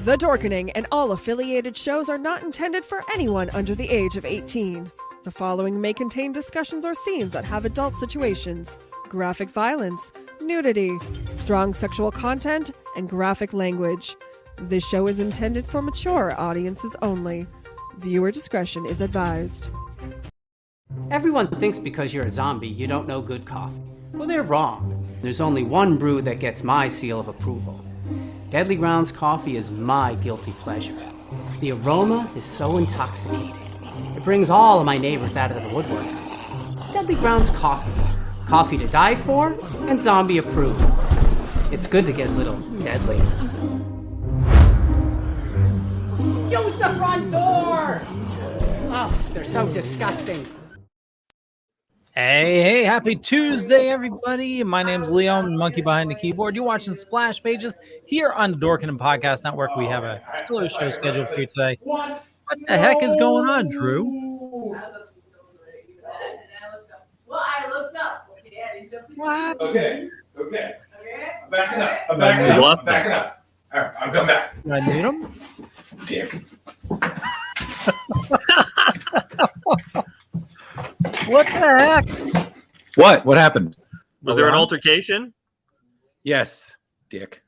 The Dorkening and all affiliated shows are not intended for anyone under the age of 18. The following may contain discussions or scenes that have adult situations, graphic violence, nudity, strong sexual content, and graphic language. This show is intended for mature audiences only. Viewer discretion is advised. Everyone thinks because you're a zombie, you don't know good coffee. Well, they're wrong. There's only one brew that gets my seal of approval. Deadly Grounds coffee is my guilty pleasure. The aroma is so intoxicating. It brings all of my neighbors out of the woodwork. Deadly Grounds coffee. Coffee to die for and zombie approved. It's good to get a little deadly. Use the front door! Oh, they're so disgusting. Hey, happy Tuesday, everybody. My name's Leon, monkey behind the keyboard. You're watching Splash Pages here on the Dorkening Podcast Network. We have a killer show scheduled for you today. What the heck is going on, Drew? Well, I looked up. What? Okay. I'm backing up. I'm backing up. All right, I'm coming back. I need him? Dick. What the heck? What happened? Was there an altercation? Yes, Dick.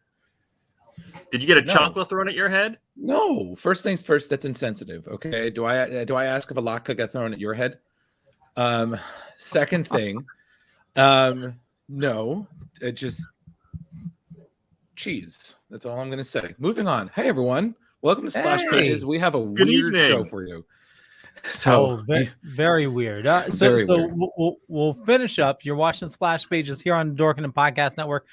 Did you get a chocolate thrown at your head? No. First things first. That's insensitive. Okay. Do I ask if a latke got thrown at your head? Second thing. No. Just cheese. That's all I'm going to say. Moving on. Hey everyone. Welcome to Splash Pages. We have a weird show for you. So very weird. Very weird. We'll finish up. You're watching Splash Pages here on the Dorkening Podcast Network.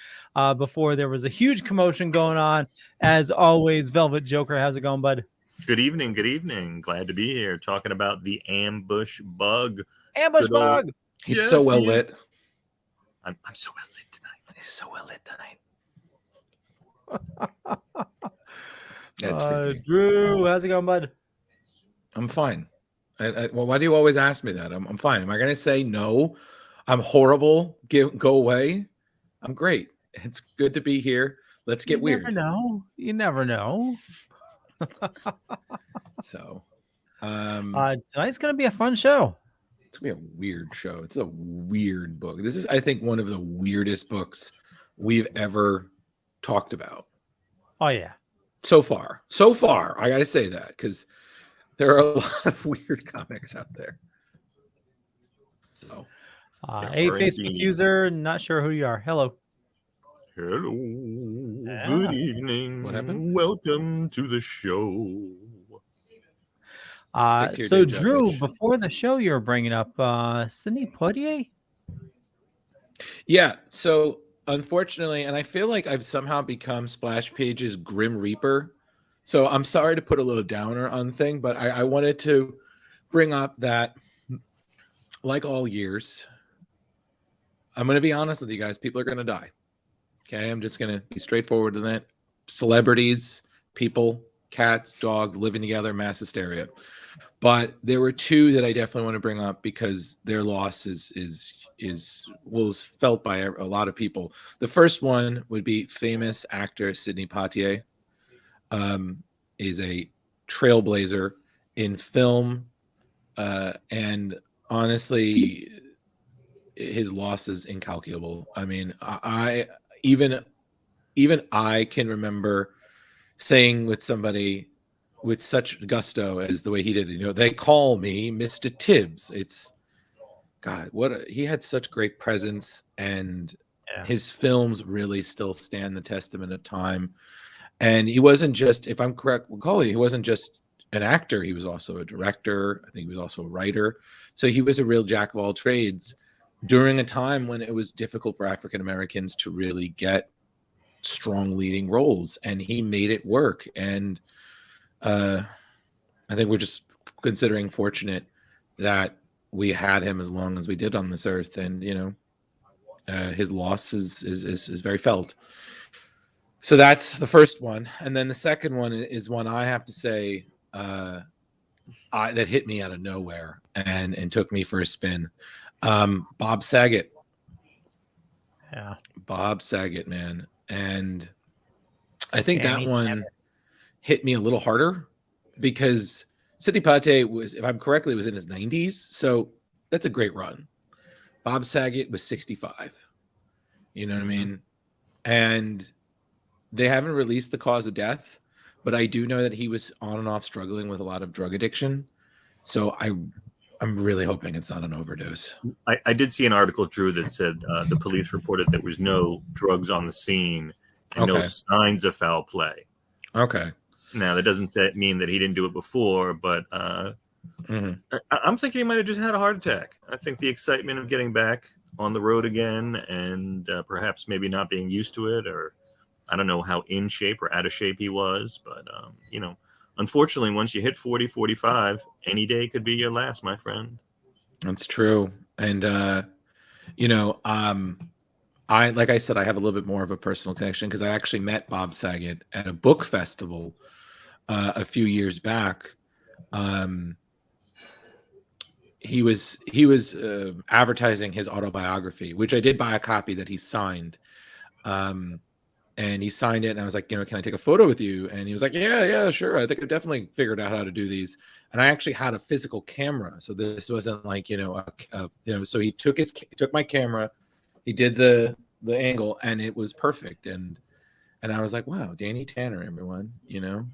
Before there was a huge commotion going on. As always, Velvet Joker, how's it going, bud? Good evening. Glad to be here talking about the Ambush Bug. Ambush Bug. He's so well lit. I'm so well lit tonight. He's so well lit tonight. Drew, how's it going, bud? I'm fine. Well, why do you always ask me that? I'm fine. Am I going to say no? I'm horrible. Go away. I'm great. It's good to be here. Let's get weird. You never know. So, tonight's going to be a fun show. It's going to be a weird show. It's a weird book. This is, I think, one of the weirdest books we've ever talked about. Oh, yeah. So far, I got to say that because there are a lot of weird comics out there. So, hey, Facebook user, not sure who you are. Hello. Good evening. What happened? Welcome to the show. So, Drew, before the show, you were bringing up Sidney Poitier. Yeah. So, unfortunately, and I feel like I've somehow become Splash Page's Grim Reaper. So I'm sorry to put a little downer on the thing, but I wanted to bring up that, like all years, I'm going to be honest with you guys. People are going to die. Okay. I'm just going to be straightforward in that. Celebrities, people, cats, dogs living together, mass hysteria. But there were two that I definitely want to bring up because their loss was felt by a lot of people. The first one would be famous actor Sidney Poitier. Is a trailblazer in film, and honestly, his loss is incalculable. I mean, I even I can remember saying with somebody with such gusto as the way he did it. They call me Mr. Tibbs. It's God, he had such great presence, and his films really still stand the testament of time. And he wasn't just, if I'm correct recalling, he wasn't just an actor. He was also a director. I think he was also a writer. So he was a real jack of all trades during a time when it was difficult for African Americans to really get strong leading roles. And he made it work. And I think we're just considering fortunate that we had him as long as we did on this earth. And, his loss is very felt. So that's the first one. And then the second one is one I have to say that hit me out of nowhere and took me for a spin. Bob Saget. Yeah. Bob Saget, man. And I think that one, hit me a little harder because Sidney Poitier was, if I'm correctly, was in his 90s. So that's a great run. Bob Saget was 65. You know what I mean? And they haven't released the cause of death, but I do know that he was on and off struggling with a lot of drug addiction. So I'm really hoping it's not an overdose. I did see an article, Drew, that said the police reported there was no drugs on the scene and no signs of foul play. Okay. Now, that doesn't mean that he didn't do it before, but I'm thinking he might have just had a heart attack. I think the excitement of getting back on the road again and perhaps maybe not being used to it, or I don't know how in shape or out of shape he was, but, you know, unfortunately, once you hit 40, 45, any day could be your last, my friend. That's true. And, you know, like I said, I have a little bit more of a personal connection because I actually met Bob Saget at a book festival a few years back. He was advertising his autobiography, which I did buy a copy that he signed. And he signed it, and I was like, you know, can I take a photo with you? And he was like, yeah, sure. I think I've definitely figured out how to do these. And I actually had a physical camera, so this wasn't like, you know, so he took my camera, he did the angle, and it was perfect. And I was like, wow, Danny Tanner, everyone, you know.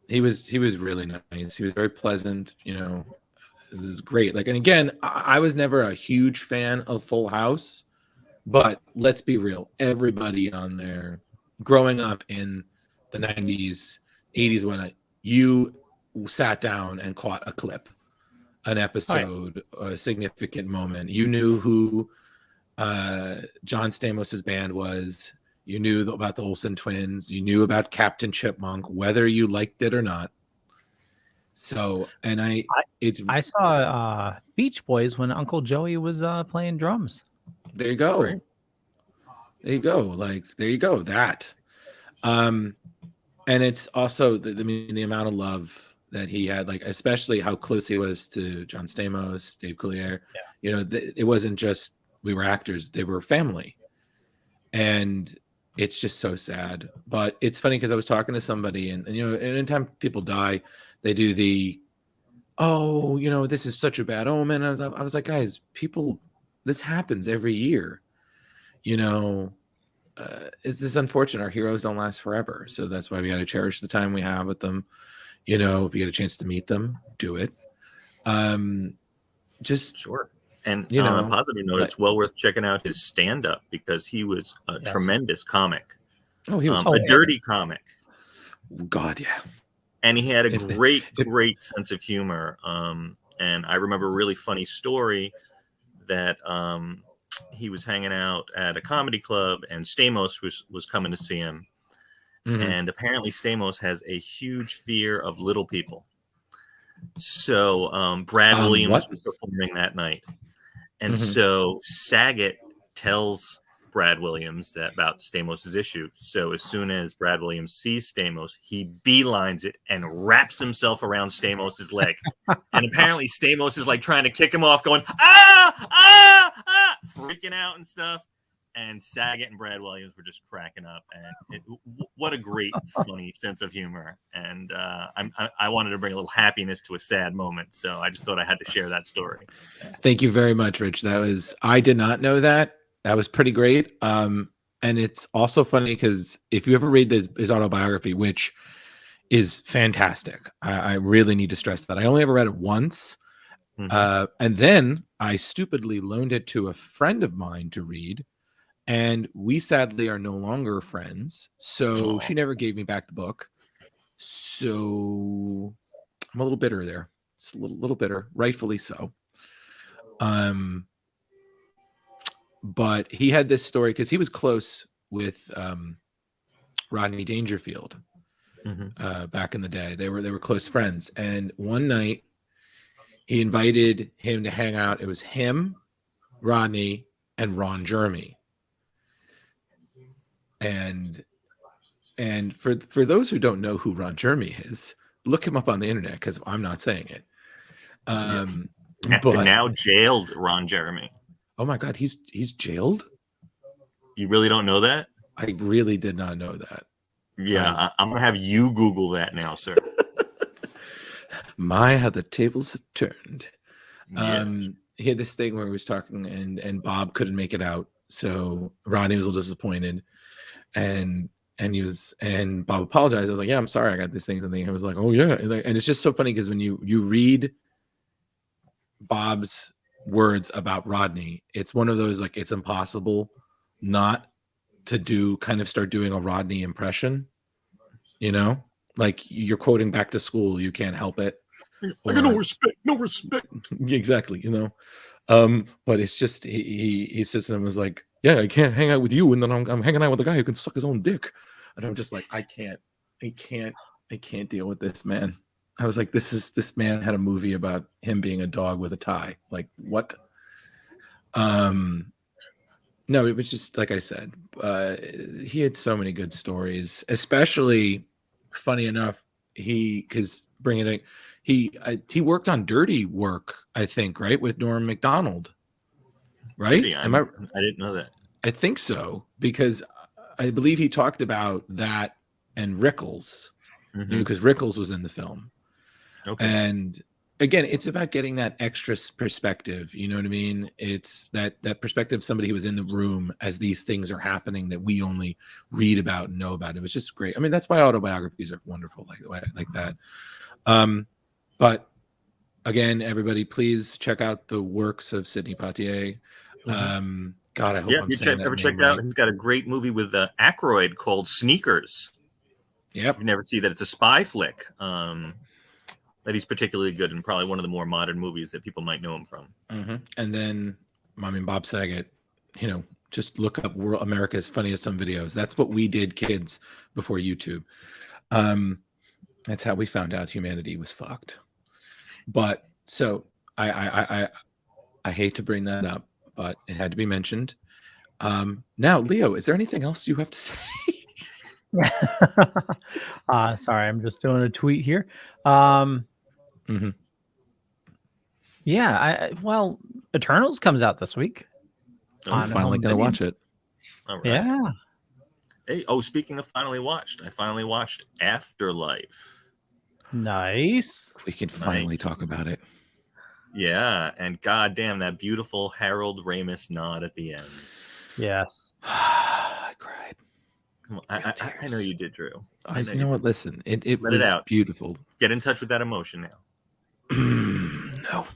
He was really nice. He was very pleasant, you know. It was great. Like, and again, I was never a huge fan of Full House. But let's be real. Everybody on there, growing up in the 90s, 80s, when you sat down and caught a clip, an episode, a significant moment. You knew who John Stamos' band was. You knew about the Olsen twins. You knew about Captain Chipmunk, whether you liked it or not. So, and I saw Beach Boys when Uncle Joey was playing drums. There you go. Right. There you go. Like, there you go. That. And it's also the amount of love that he had, like, especially how close he was to John Stamos, Dave Coulier. Yeah. You know, it wasn't just we were actors, they were family. And it's just so sad. But it's funny because I was talking to somebody, and you know, anytime people die, they do the, oh, you know, this is such a bad omen. I was like, guys, this happens every year. You know, it's this unfortunate. Our heroes don't last forever. So that's why we got to cherish the time we have with them. You know, if you get a chance to meet them, do it. Just sure. And you know, on a positive note, it's well worth checking out his stand-up because he was a tremendous comic. Oh, he was a dirty comic. God, yeah. And he had a great sense of humor. And I remember a really funny story that he was hanging out at a comedy club, and Stamos was coming to see him. Mm-hmm. And apparently Stamos has a huge fear of little people. So Brad Williams was performing that night. And so Saget tells Brad Williams about Stamos' issue. So as soon as Brad Williams sees Stamos, he beelines it and wraps himself around Stamos' leg. And apparently Stamos is like trying to kick him off, going, freaking out and stuff. And Saget and Brad Williams were just cracking up. And what a great, funny sense of humor. And I wanted to bring a little happiness to a sad moment. So I just thought I had to share that story. Thank you very much, Rich. I did not know that. That was pretty great. And it's also funny because if you ever read his autobiography, which is fantastic, I really need to stress that. I only ever read it once. Mm-hmm. And then I stupidly loaned it to a friend of mine to read. And we sadly are no longer friends. So she never gave me back the book. So I'm a little bitter there. It's a little bitter, rightfully so. But he had this story because he was close with Rodney Dangerfield back in the day. They were close friends. And one night he invited him to hang out. It was him, Rodney, and Ron Jeremy. And for those who don't know who Ron Jeremy is, look him up on the internet because I'm not saying it. But now jailed Ron Jeremy. Oh my God, he's jailed? You really don't know that? I really did not know that. Yeah, I'm gonna have you Google that now, sir. My, how the tables have turned. Yeah. He had this thing where he was talking, and Bob couldn't make it out, so Rodney was a little disappointed, and Bob apologized. I was like, "Yeah, I'm sorry, I got this thing." Something. I was like, "Oh yeah," and it's just so funny because when you read Bob's words about Rodney, it's one of those like it's impossible not to start doing a Rodney impression, like you're quoting Back to School, you can't help it. I got no respect. Exactly, but it's just he sits there and was like, yeah, I can't hang out with you, and then I'm hanging out with a guy who can suck his own dick, and I'm just like, I can't deal with this man. I was like, this man had a movie about him being a dog with a tie. Like what? No, it was just like I said. He had so many good stories, especially funny enough. He worked on Dirty Work, I think, right, with Norm Macdonald, right? Dirty, I didn't know that. I think so, because I believe he talked about that and Rickles, because Rickles was in the film. Okay. And again, it's about getting that extra perspective. You know what I mean? It's that perspective of somebody who was in the room as these things are happening that we only read about and know about. It was just great. I mean, that's why autobiographies are wonderful like that. But again, everybody, please check out the works of Sidney Poitier. God, I hope I'm saying that ever name checked right. out? He's got a great movie with Aykroyd called Sneakers. Yep. You've never seen that. It's a spy flick. That he's particularly good in, probably one of the more modern movies that people might know him from. And then, Bob Saget, just look up America's Funniest Home Videos. That's what we did, kids, before YouTube. That's how we found out humanity was fucked. But so I hate to bring that up, but it had to be mentioned. Now, Leo, is there anything else you have to say? Sorry, I'm just doing a tweet here. Yeah, well, Eternals comes out this week. I'm finally going to watch it. All right. Yeah. Hey, speaking of finally watched, I finally watched Afterlife. Nice. We can finally talk about it. Yeah, and goddamn, that beautiful Harold Ramis nod at the end. Yes. I cried. Come on, I know you did, Drew. You know what? Listen, it Let was it out. Beautiful. Get in touch with that emotion now. No.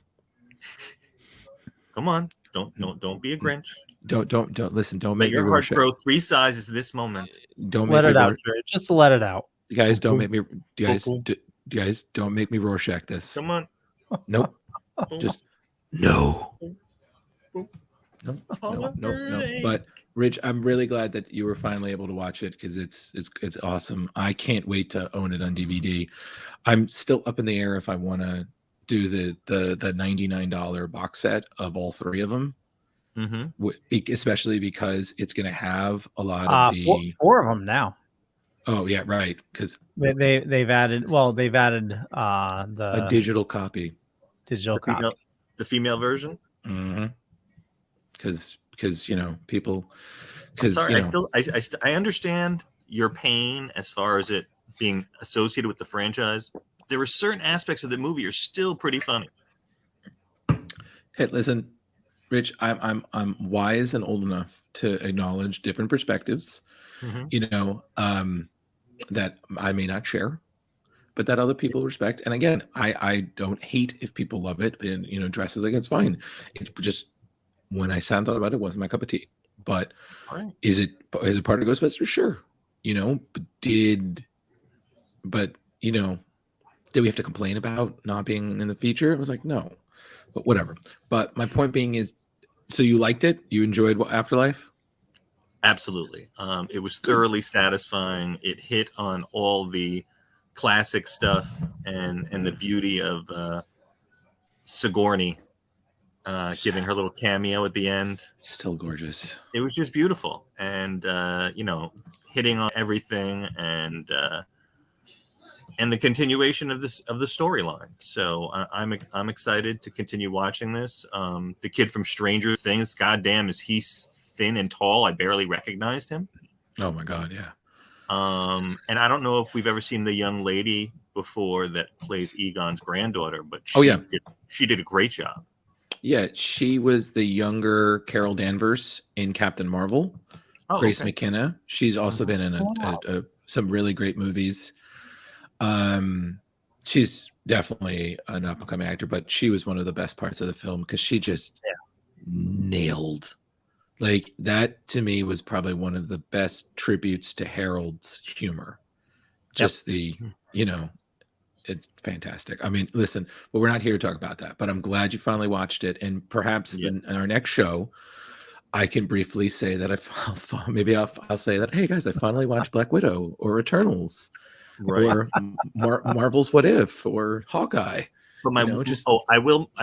Come on, don't be a Grinch. Don't listen. Don't Let make your me heart Rorschach. grow 3 sizes this moment. Don't let make it me out, Drew. Just let it out. You guys don't make me. You guys don't make me Rorschach this. Come on. Nope. Just no. No. But Rich, I'm really glad that you were finally able to watch it because it's awesome. I can't wait to own it on DVD. I'm still up in the air if I want to do the $99 box set of all 3 of them, especially because it's going to have a lot of the 4 of them now. Oh yeah, right. Because they've added the a digital copy. The female version. Because people. Because I understand your pain as far as it being associated with the franchise. There are certain aspects of the movie are still pretty funny. Hey, listen, Rich, I'm wise and old enough to acknowledge different perspectives. That I may not share, but that other people respect. And again, I don't hate if people love it and dresses like it's fine. It's just when I thought about it, it wasn't my cup of tea. But is it part of Ghostbusters? Sure. But did we have to complain about not being in the feature? It was like, no, but whatever. But my point being is, so you liked it? You enjoyed Afterlife? Absolutely. It was thoroughly satisfying. It hit on all the classic stuff and the beauty of Sigourney giving her little cameo at the end. Still gorgeous. It was just beautiful. And, hitting on everything and the continuation of the storyline. So I'm excited to continue watching this. The kid from Stranger Things, goddamn, is he thin and tall? I barely recognized him. Oh my god, yeah. And I don't know if we've ever seen the young lady before that plays Egon's granddaughter, but she did a great job. Yeah, she was the younger Carol Danvers in Captain Marvel. Grace McKenna. She's also been in some really great movies. She's definitely an up-and-coming actor, but she was one of the best parts of the film because she just nailed. Like, that to me was probably one of the best tributes to Harold's humor. Just it's fantastic. I mean, listen, well, we're not here to talk about that, but I'm glad you finally watched it. And perhaps in our next show, I can briefly say that I'll say that, hey guys, I finally watched Black Widow or Eternals, or Marvel's What If or Hawkeye. But I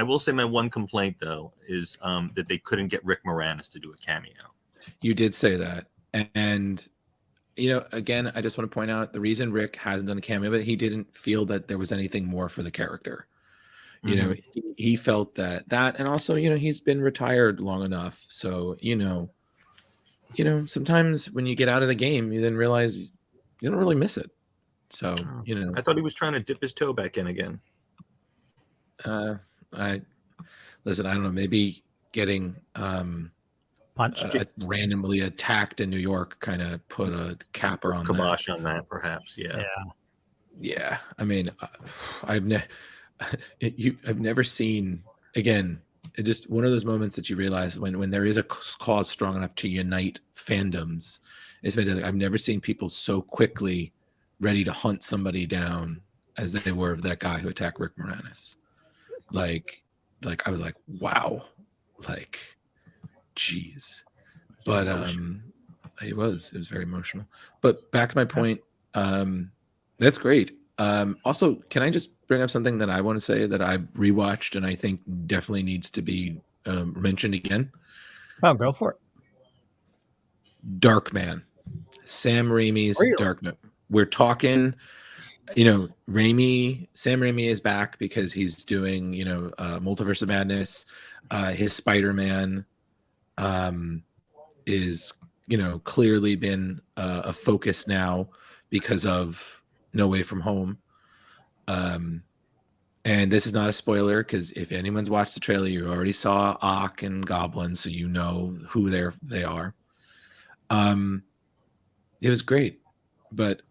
will say my one complaint though is that they couldn't get Rick Moranis to do a cameo. You did say that, and again, I just want to point out the reason Rick hasn't done a cameo, but he didn't feel that there was anything more for the character. He felt that, and also, he's been retired long enough. So, sometimes when you get out of the game, you then realize you don't really miss it. So, I thought he was trying to dip his toe back in again. I don't know, maybe getting, punched, randomly attacked in New York kind of put a capper on kibosh on that, perhaps. Yeah. I mean, I've never seen, again, just one of those moments that you realize when there is a cause strong enough to unite fandoms. It's fantastic. I've never seen people so quickly ready to hunt somebody down as they were of that guy who attacked Rick Moranis. Like I was like, wow, like, geez. But it was very emotional. But back to my point, that's great. Also, can I just bring up something that I want to say that I've rewatched and I think definitely needs to be mentioned again? Oh, go for it. Darkman. Sam Raimi's Darkman. We're talking, Sam Raimi is back because he's doing, Multiverse of Madness. His Spider-Man is, clearly been a focus now because of No Way From Home. And this is not a spoiler because if anyone's watched the trailer, you already saw Ock and Goblin, so you know who they are. It was great, but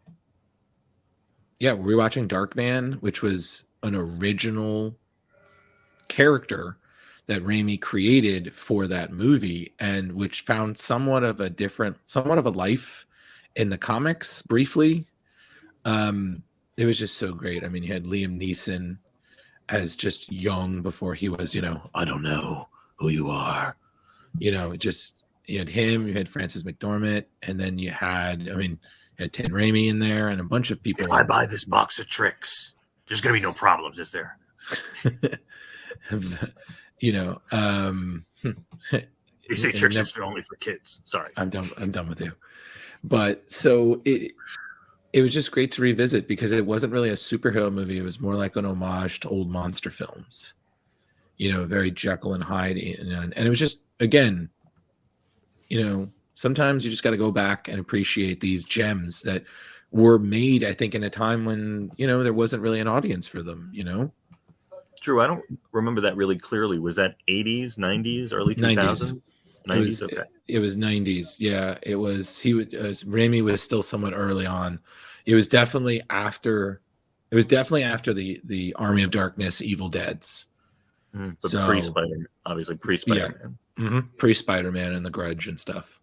yeah, we're watching Darkman, which was an original character that Raimi created for that movie, and which found somewhat of a life in the comics briefly. It was just so great. I mean, you had Liam Neeson as just young before he was, I don't know who you are. You had him, you had Frances McDormand, and then you had Tim Raimi in there and a bunch of people. If I buy this box of tricks, there's going to be no problems, is there? You say tricks is only for kids. Sorry. I'm done with you. But so it was just great to revisit because it wasn't really a superhero movie. It was more like an homage to old monster films, very Jekyll and Hyde. And it was just, again, sometimes you just got to go back and appreciate these gems that were made, I think, in a time when, there wasn't really an audience for them, Drew, I don't remember that really clearly. Was that 80s, 90s, early 2000s? 90s, okay. It was 90s. Yeah, it was. Raimi was still somewhat early on. It was definitely after the Army of Darkness, Evil Deads. But pre-Spider-Man, obviously pre-Spider-Man. Yeah. Mm-hmm. Pre-Spider-Man and The Grudge and stuff.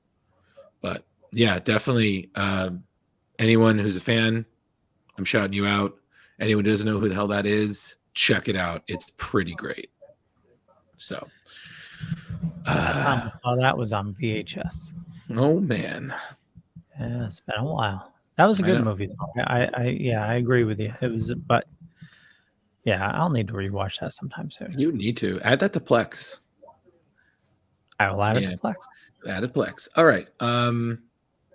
But yeah, definitely anyone who's a fan, I'm shouting you out. Anyone who doesn't know who the hell that is, check it out. It's pretty great. So last time I saw that was on VHS. Oh man. Yeah, it's been a while. That was a good movie though. I agree with you. It was, but yeah, I'll need to rewatch that sometime soon. You need to add that to Plex. I will add it to Plex. Add it to Plex. All right.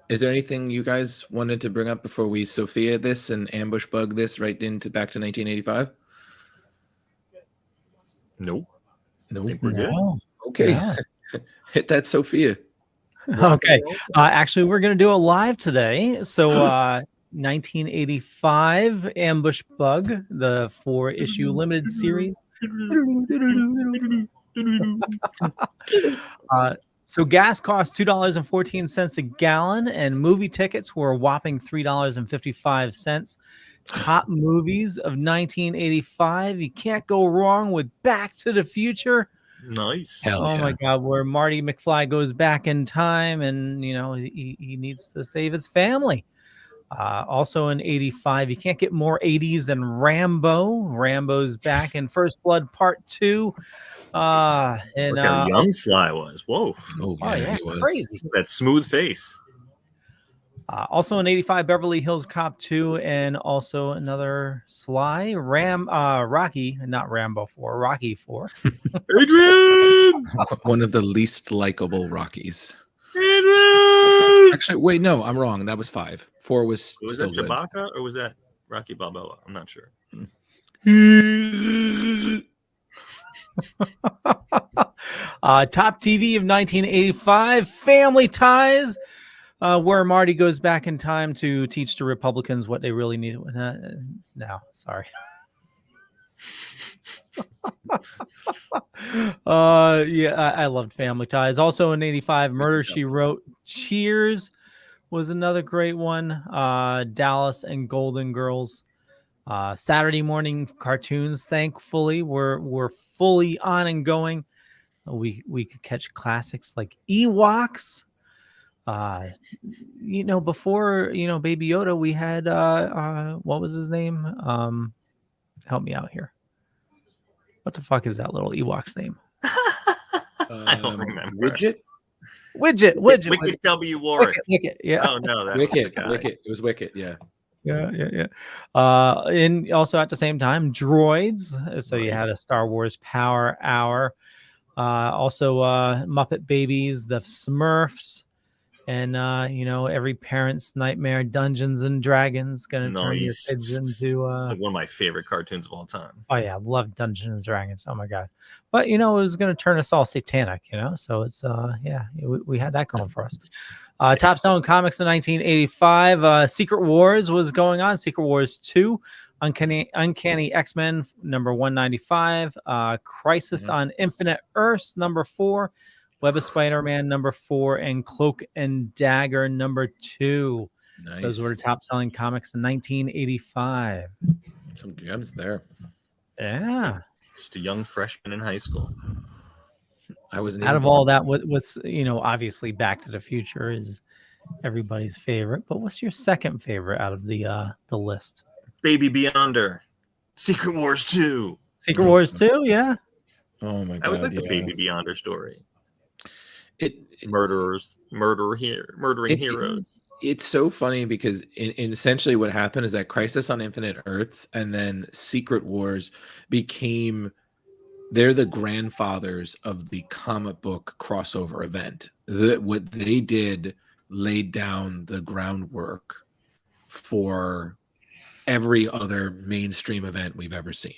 Is there anything you guys wanted to bring up before we Sophia this and Ambush Bug this right into back to 1985? Nope. Nope. We're good. Okay. Yeah. Hit that Sophia. Okay. Actually, we're going to do it live today. So 1985 Ambush Bug, the 4-issue limited series. So gas cost $2.14 a gallon, and movie tickets were a whopping $3.55. Top movies of 1985. You can't go wrong with Back to the Future. Nice. My God, where Marty McFly goes back in time and, he needs to save his family. Also in 85, you can't get more 80s than Rambo. Rambo's back in First Blood Part 2. And Look how young Sly was. Whoa. He was crazy. That smooth face. Also in 85, Beverly Hills Cop 2, and also another Sly, Rocky, not Rambo 4, Rocky 4. Adrian! One of the least likable Rockies. Adrian! Actually, wait, no, I'm wrong. That was 5. 4 was still that good. Chewbacca or was that Rocky Balboa? I'm not sure. Top TV of 1985, Family Ties, where Marty goes back in time to teach the Republicans what they really need. No, sorry. I loved Family Ties. Also in 85, Murder, She Wrote. Cheers was another great one. Dallas and Golden Girls. Saturday morning cartoons, thankfully, were fully on and going. We could catch classics like Ewoks. Before Baby Yoda, we had what was his name? Help me out here. What the fuck is that little Ewok's name? I don't remember. Widget. Wicket W. Warwick. Wicket. Yeah. Oh no, that Wicket. was the guy. Wicket. It was Wicket. Yeah. Yeah. And also at the same time, Droids. So you had a Star Wars Power Hour. Also Muppet Babies, the Smurfs, and every parent's nightmare, Dungeons and Dragons, gonna turn your kids into like one of my favorite cartoons of all time. Oh yeah, I love Dungeons and Dragons. Oh my God. But it was gonna turn us all satanic, so it's we had that going for us. Top selling comics in 1985. Secret Wars was going on. Secret Wars 2, Uncanny X-Men number 195, Crisis on Infinite Earths number 4, Web of Spider-Man number 4, and Cloak and Dagger number 2. Nice. Those were the top selling comics in 1985. Some gems there. Yeah. Just a young freshman in high school. I was out of all that. What's obviously Back to the Future is everybody's favorite, but what's your second favorite out of the list? Baby Beyonder, Secret Wars 2. Secret Wars 2, yeah. Oh my God, I was like the Baby Beyonder story. Murdering heroes. It's so funny because in essentially what happened is that Crisis on Infinite Earths and then Secret Wars they're the grandfathers of the comic book crossover event. What they did laid down the groundwork for every other mainstream event we've ever seen.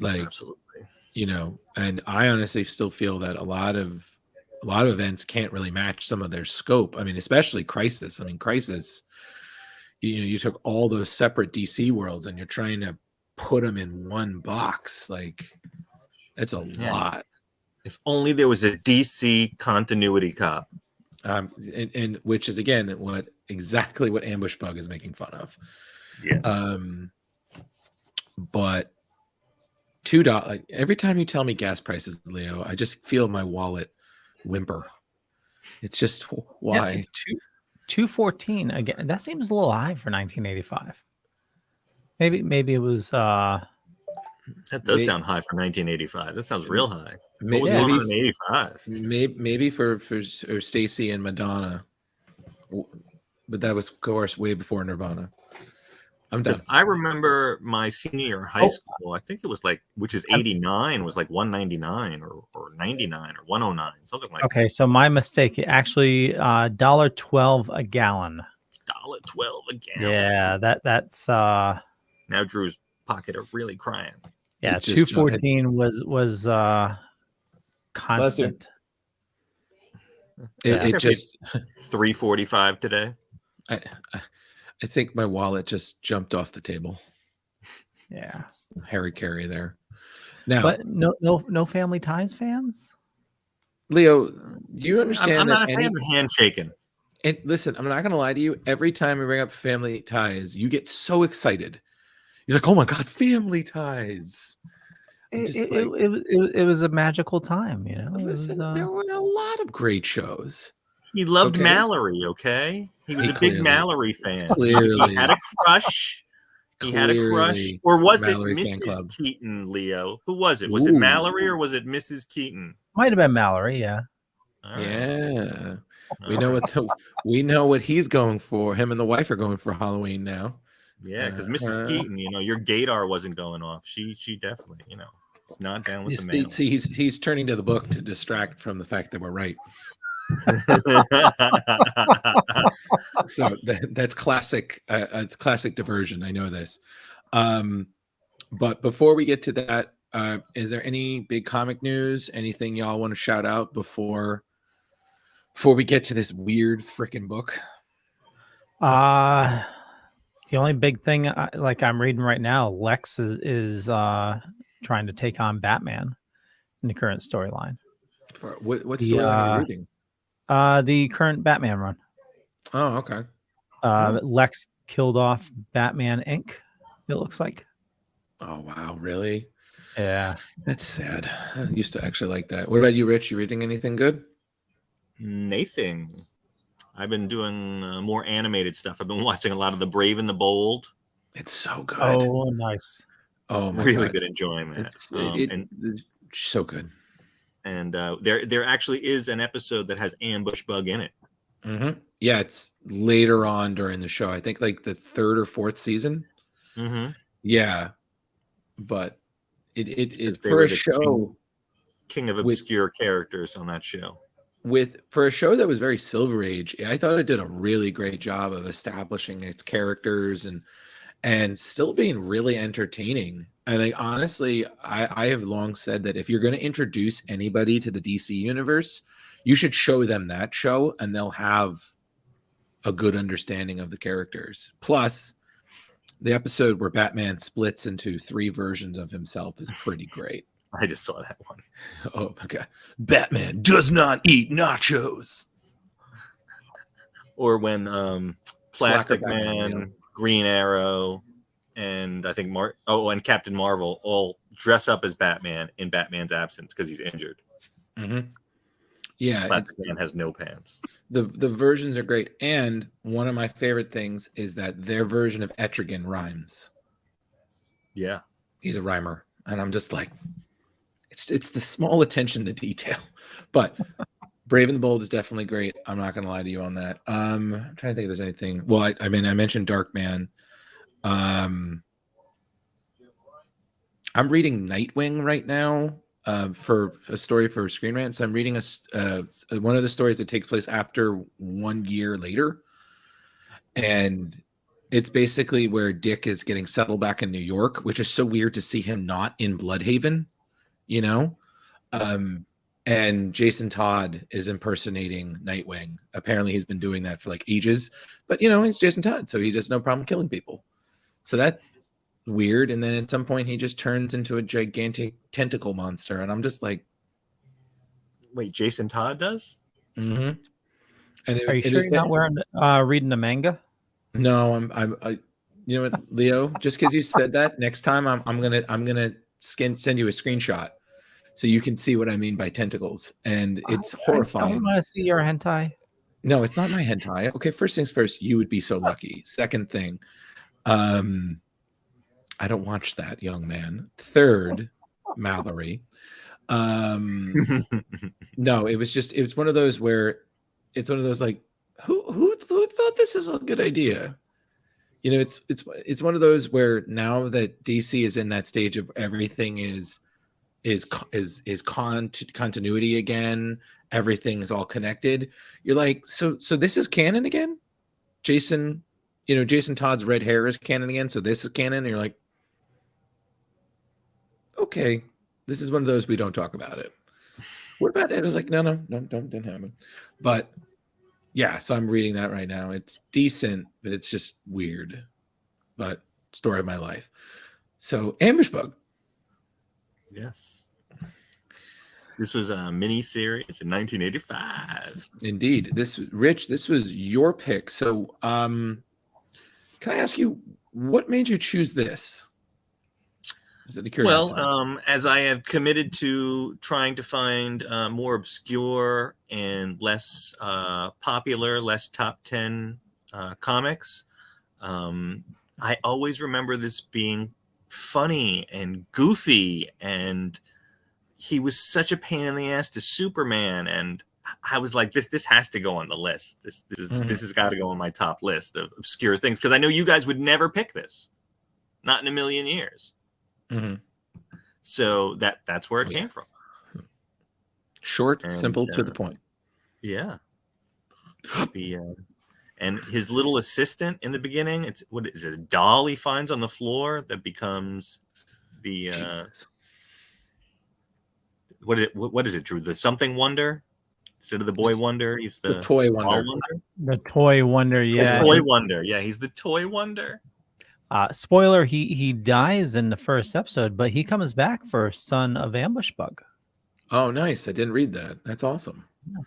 Absolutely. And I honestly still feel that a lot of events can't really match some of their scope. I mean, especially Crisis. I mean, Crisis, you took all those separate DC worlds and you're trying to put them in one box. It's a lot. If only there was a DC continuity cop. And which is again exactly what Ambush Bug is making fun of. Yes. But $2 every time you tell me gas prices, Leo, I just feel my wallet whimper. It's just why. Yeah, $2.14 again. That seems a little high for 1985. Maybe it was. That does sound high for 1985. That sounds real high. What was going on in 85? Maybe for Stacy and Madonna, but that was, of course, way before Nirvana. I'm done. I remember my senior year of high school. I think it was which is 89, was like 199 or 99 or 109, something like that. Okay, so my mistake. Actually, $1.12 a gallon. $1.12 a gallon. Yeah, that's. Now Drew's pocket are really crying. Yeah, $2.14 was constant. It just 3:45 today. I think my wallet just jumped off the table. Yeah. Harry Carey there. Now, But no Family Ties fans? Leo, do you understand I'm that not a fan of handshaking. And listen, I'm not going to lie to you. Every time we bring up Family Ties, you get so excited. You're like, oh my God, Family Ties. It was a magical time, you know. Listen, there were a lot of great shows. He loved Okay. Mallory, okay? He was a clearly- big Mallory fan. clearly- He had a crush. He had a crush. Clearly Or was Mallory it fan club. Mrs. Keaton, Leo? Who was it? Was it Ooh. Mallory or was it Mrs. Keaton? Might have been Mallory, yeah. All right. Yeah. We know what he's going for. Him and the wife are going for Halloween now. Yeah, because Mrs. Keaton, your gaydar wasn't going off. She definitely, is not down with the man. See, he's turning to the book to distract from the fact that we're right. So that's classic, classic diversion. I know this. But before we get to that, is there any big comic news? Anything y'all want to shout out before we get to this weird freaking book? The only big thing, I'm reading right now, Lex is trying to take on Batman in the current storyline. What storyline are you reading? The current Batman run. Oh, okay. Lex killed off Batman Inc. It looks like. Oh wow, really? Yeah, that's sad. I used to actually like that. What about you, Rich? You reading anything good? Nathan. I've been doing more animated stuff. I've been watching a lot of The Brave and the Bold. It's so good. Oh, nice. Oh, my really God. good enjoying that. It's so good. And there actually is an episode that has Ambush Bug in it. Mm-hmm. Yeah, it's later on during the show. I think like the 3rd or 4th season. Mm-hmm. Yeah, but it They for were a the show king of obscure characters on that show. For a show that was very Silver Age, I thought it did a really great job of establishing its characters and still being really entertaining. And honestly, I have long said that if you're going to introduce anybody to the DC universe, you should show them that show and they'll have a good understanding of the characters. Plus, the episode where Batman splits into 3 versions of himself is pretty great. I just saw that one. Oh my God. Batman does not eat nachos. Or when Plastic Man, Green Arrow, and I think and Captain Marvel all dress up as Batman in Batman's absence because he's injured. Mm-hmm. Yeah. Plastic Man has no pants. The versions are great. And one of my favorite things is that their version of Etrigan rhymes. Yeah. He's a rhymer. And I'm just like, it's the small attention to detail. But Brave and the Bold is definitely great. I'm not going to lie to you on that. I'm trying to think if there's anything. Well, I mentioned Darkman. I'm reading Nightwing right now for a story for Screen Rant. So I'm reading one of the stories that takes place after 1 year later. And it's basically where Dick is getting settled back in New York, which is so weird to see him not in Bloodhaven, and Jason Todd is impersonating Nightwing. Apparently he's been doing that for like ages, but he's Jason Todd, so he just no problem killing people. So that's weird. And then at some point he just turns into a gigantic tentacle monster, and I'm just like, wait, Jason Todd does? Mm-hmm. And are you sure you're not reading the manga? No, I'm you know what, Leo, just because you said that, next time I'm gonna send you a screenshot so you can see what I mean by tentacles. And it's horrifying. I want to see your hentai. No, it's not my hentai. Okay, first things first, you would be so lucky. Second thing, I don't watch that, young man. Third, Mallory. No, it was one of those where it's one of those like, who thought this is a good idea? It's one of those where now that DC is in that stage of everything is continuity again, everything is all connected. You're like, so this is canon again? Jason Todd's red hair is canon again, so this is canon, and you're like, okay, this is one of those we don't talk about it. What about that? I was like, no, don't have it. But yeah, so I'm reading that right now. It's decent, but it's just weird. But story of my life. So Ambush Bug. Yes. This was a mini series in 1985. Indeed. This was your pick. So can I ask you, what made you choose this? Is it a curiosity? Well, as I have committed to trying to find more obscure and less popular, less top 10 comics, I always remember this being funny and goofy, and he was such a pain in the ass to Superman, and I was like, this has to go on the list. This has got to go on my top list of obscure things, because I know you guys would never pick this, not in a million years. Mm-hmm. So that's where it came from. Short, and, simple, to the point. Yeah. And his little assistant in the beginning, it's what is it? A doll he finds on the floor that becomes the what is it, Drew? The something wonder instead of the boy wonder. He's the toy wonder. The toy wonder, yeah. The toy wonder, yeah. He's the toy wonder. Spoiler: he dies in the first episode, but he comes back for Son of Ambush Bug. Oh, nice! I didn't read that. That's awesome. Yeah.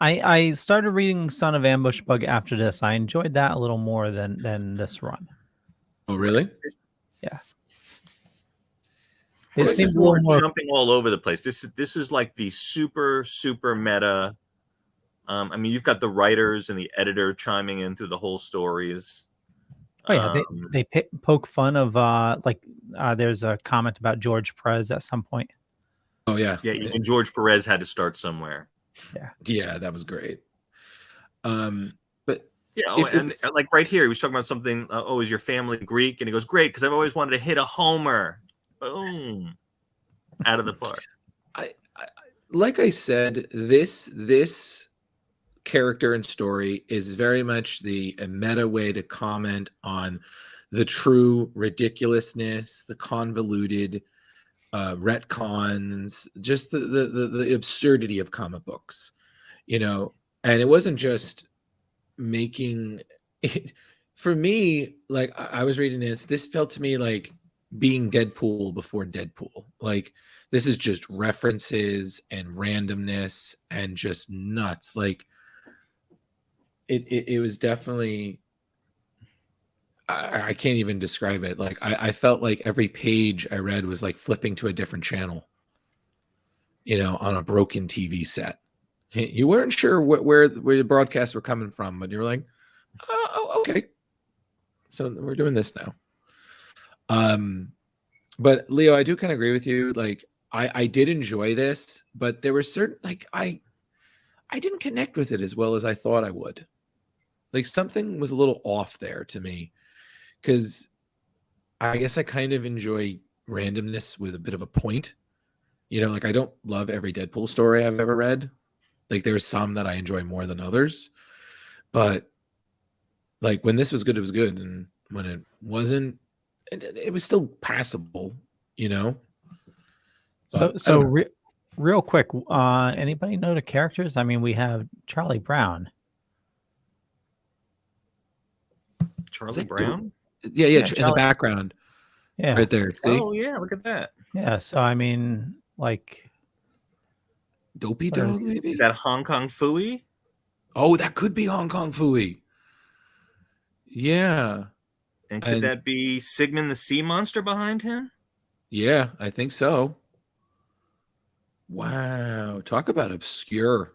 I started reading Son of Ambush Bug after this. I enjoyed that a little more than this run. Oh, really? Yeah. This is more jumping all over the place. This is like the super meta. I mean, you've got the writers and the editor chiming in through the whole stories. Oh yeah, they poke fun of there's a comment about George Perez at some point. Oh yeah, and George Perez had to start somewhere. Yeah, that was great. But yeah, and like right here, he was talking about something. Is your family Greek? And he goes, great, because I've always wanted to hit a homer. Boom, out of the park. I like I said, this character and story is very much a meta way to comment on the true ridiculousness, the convoluted retcons, just the absurdity of comic books, and it wasn't just making it for me. Like I was reading this felt to me like being Deadpool before Deadpool. Like this is just references and randomness and just nuts. Like it was definitely, I can't even describe it. Like I felt like every page I read was like flipping to a different channel, on a broken TV set. You weren't sure where the broadcasts were coming from, but you were like, oh, okay. So we're doing this now. But Leo, I do kind of agree with you. Like I did enjoy this, but there were certain, like I didn't connect with it as well as I thought I would. Like something was a little off there to me, because I guess I kind of enjoy randomness with a bit of a point. Like I don't love every Deadpool story I've ever read. Like there's some that I enjoy more than others, but like when this was good, it was good, and when it wasn't, it was still passable. So real quick, anybody know the characters? I mean, we have Charlie Brown. Charlie Brown? Yeah, in the background. Yeah. Right there. See? Oh, yeah, look at that. Yeah, so I mean, like Dopey Dog, maybe? Is that Hong Kong Phooey? Oh, that could be Hong Kong Phooey. Yeah. And could that be Sigmund the Sea Monster behind him? Yeah, I think so. Wow. Talk about obscure.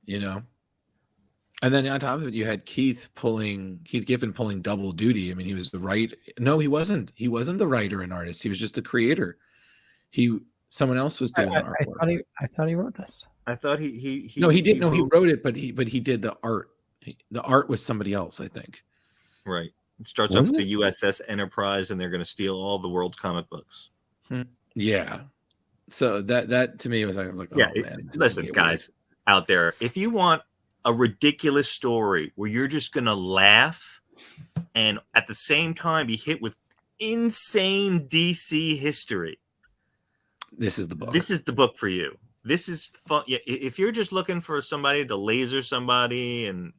And then on top of it, you had Keith Giffen pulling double duty. I mean, he was the writer. No, he wasn't. He wasn't the writer and artist. He was just the creator. Someone else was doing the artwork. I thought he wrote this. I thought he No, he didn't. No, he wrote it, but he did the art. The art was somebody else, I think. Right. It starts off with the USS Enterprise, and they're going to steal all the world's comic books. Yeah. So that to me was like, oh, yeah. Man, Listen, guys out there, if you want a ridiculous story where you're just going to laugh and at the same time be hit with insane DC history, this is the book. This is the book for you. This is fun. Yeah, if you're just looking for somebody to laser somebody and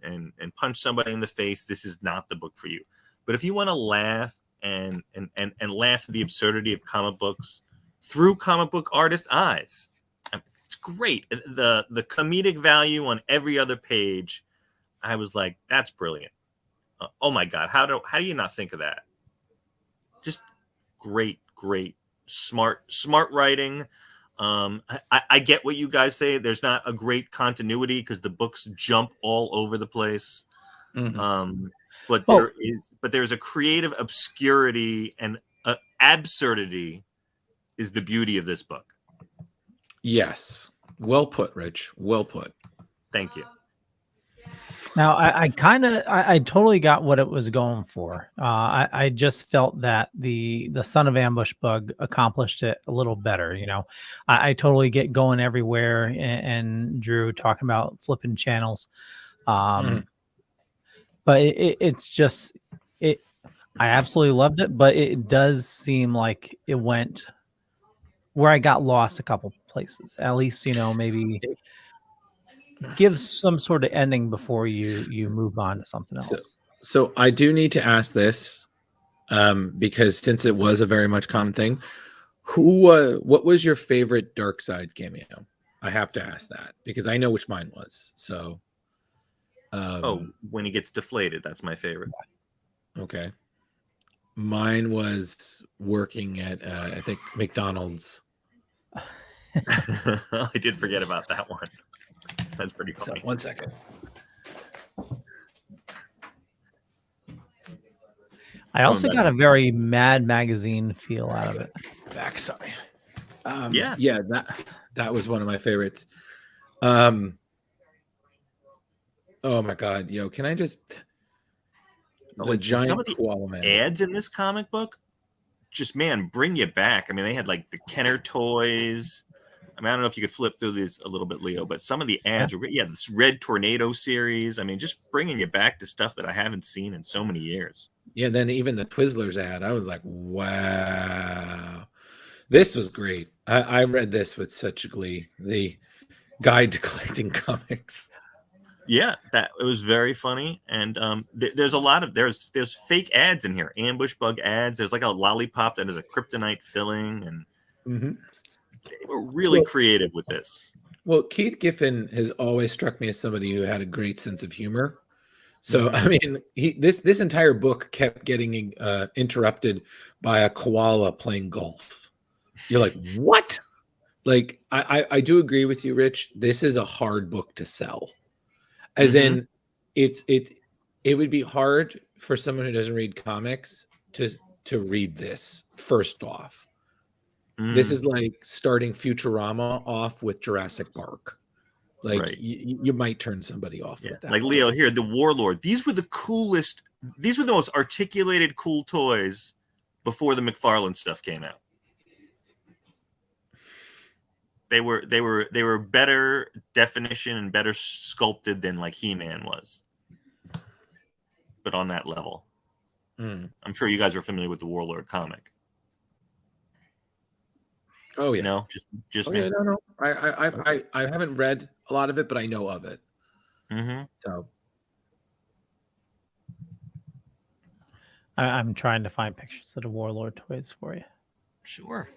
punch somebody in the face, this is not the book for you. But if you want to laugh and laugh at the absurdity of comic books through comic book artists' eyes, it's great. The comedic value on every other page, I was like, that's brilliant. Oh my God, how do you not think of that? Just great, smart writing. I get what you guys say. There's not a great continuity because the books jump all over the place. Mm-hmm. But there's a creative obscurity and absurdity is the beauty of this book. Yes. Well put, Rich. Well put. Thank you. Now, I totally got what it was going for. I just felt that the Son of Ambush Bug accomplished it a little better. You know, I totally get going everywhere and Drew talking about flipping channels. But it's just I absolutely loved it, but it does seem like it went where I got lost a couple places. At least, you know, maybe give some sort of ending before you move on to something else. So I do need to ask this because since it was a very much common thing, what was your favorite Dark Side cameo? I have to ask that because I know which mine was. So when he gets deflated, that's my favorite. Okay. Mine was working at I think McDonald's. I did forget about that one. That's pretty funny. So, 1 second. I also got a very Mad Magazine feel out of it. Sorry. Yeah, that was one of my favorites. Oh my God, yo, can I just giant some of the koala man ads in this comic book just bring you back. I mean, they had like the Kenner toys. I mean, I don't know if you could flip through these a little bit, Leo, but some of the ads were great. Yeah, this Red Tornado series. I mean, just bringing you back to stuff that I haven't seen in so many years. Yeah, then even the Twizzlers ad, I was like, wow, this was great. I read this with such glee. The Guide to Collecting Comics. Yeah, it was very funny, and there's a lot of there's fake ads in here, ambush bug ads. There's like a lollipop that is a kryptonite filling, and they were really creative with this. Well, Keith Giffen has always struck me as somebody who had a great sense of humor. So I mean, this entire book kept getting interrupted by a koala playing golf. You're like, what? Like, I do agree with you, Rich. This is a hard book to sell. As in, it would be hard for someone who doesn't read comics to read this. First off, this is like starting Futurama off with Jurassic Park. Like you might turn somebody off with that. Like Leo here, the Warlord. These were the coolest. These were the most articulated, cool toys before the McFarlane stuff came out. They were better definition and better sculpted than like He-Man was. But on that level. I'm sure you guys are familiar with the Warlord comic. Oh yeah. No, just me. Yeah, no. I haven't read a lot of it, but I know of it. So I'm trying to find pictures of the Warlord toys for you. Sure.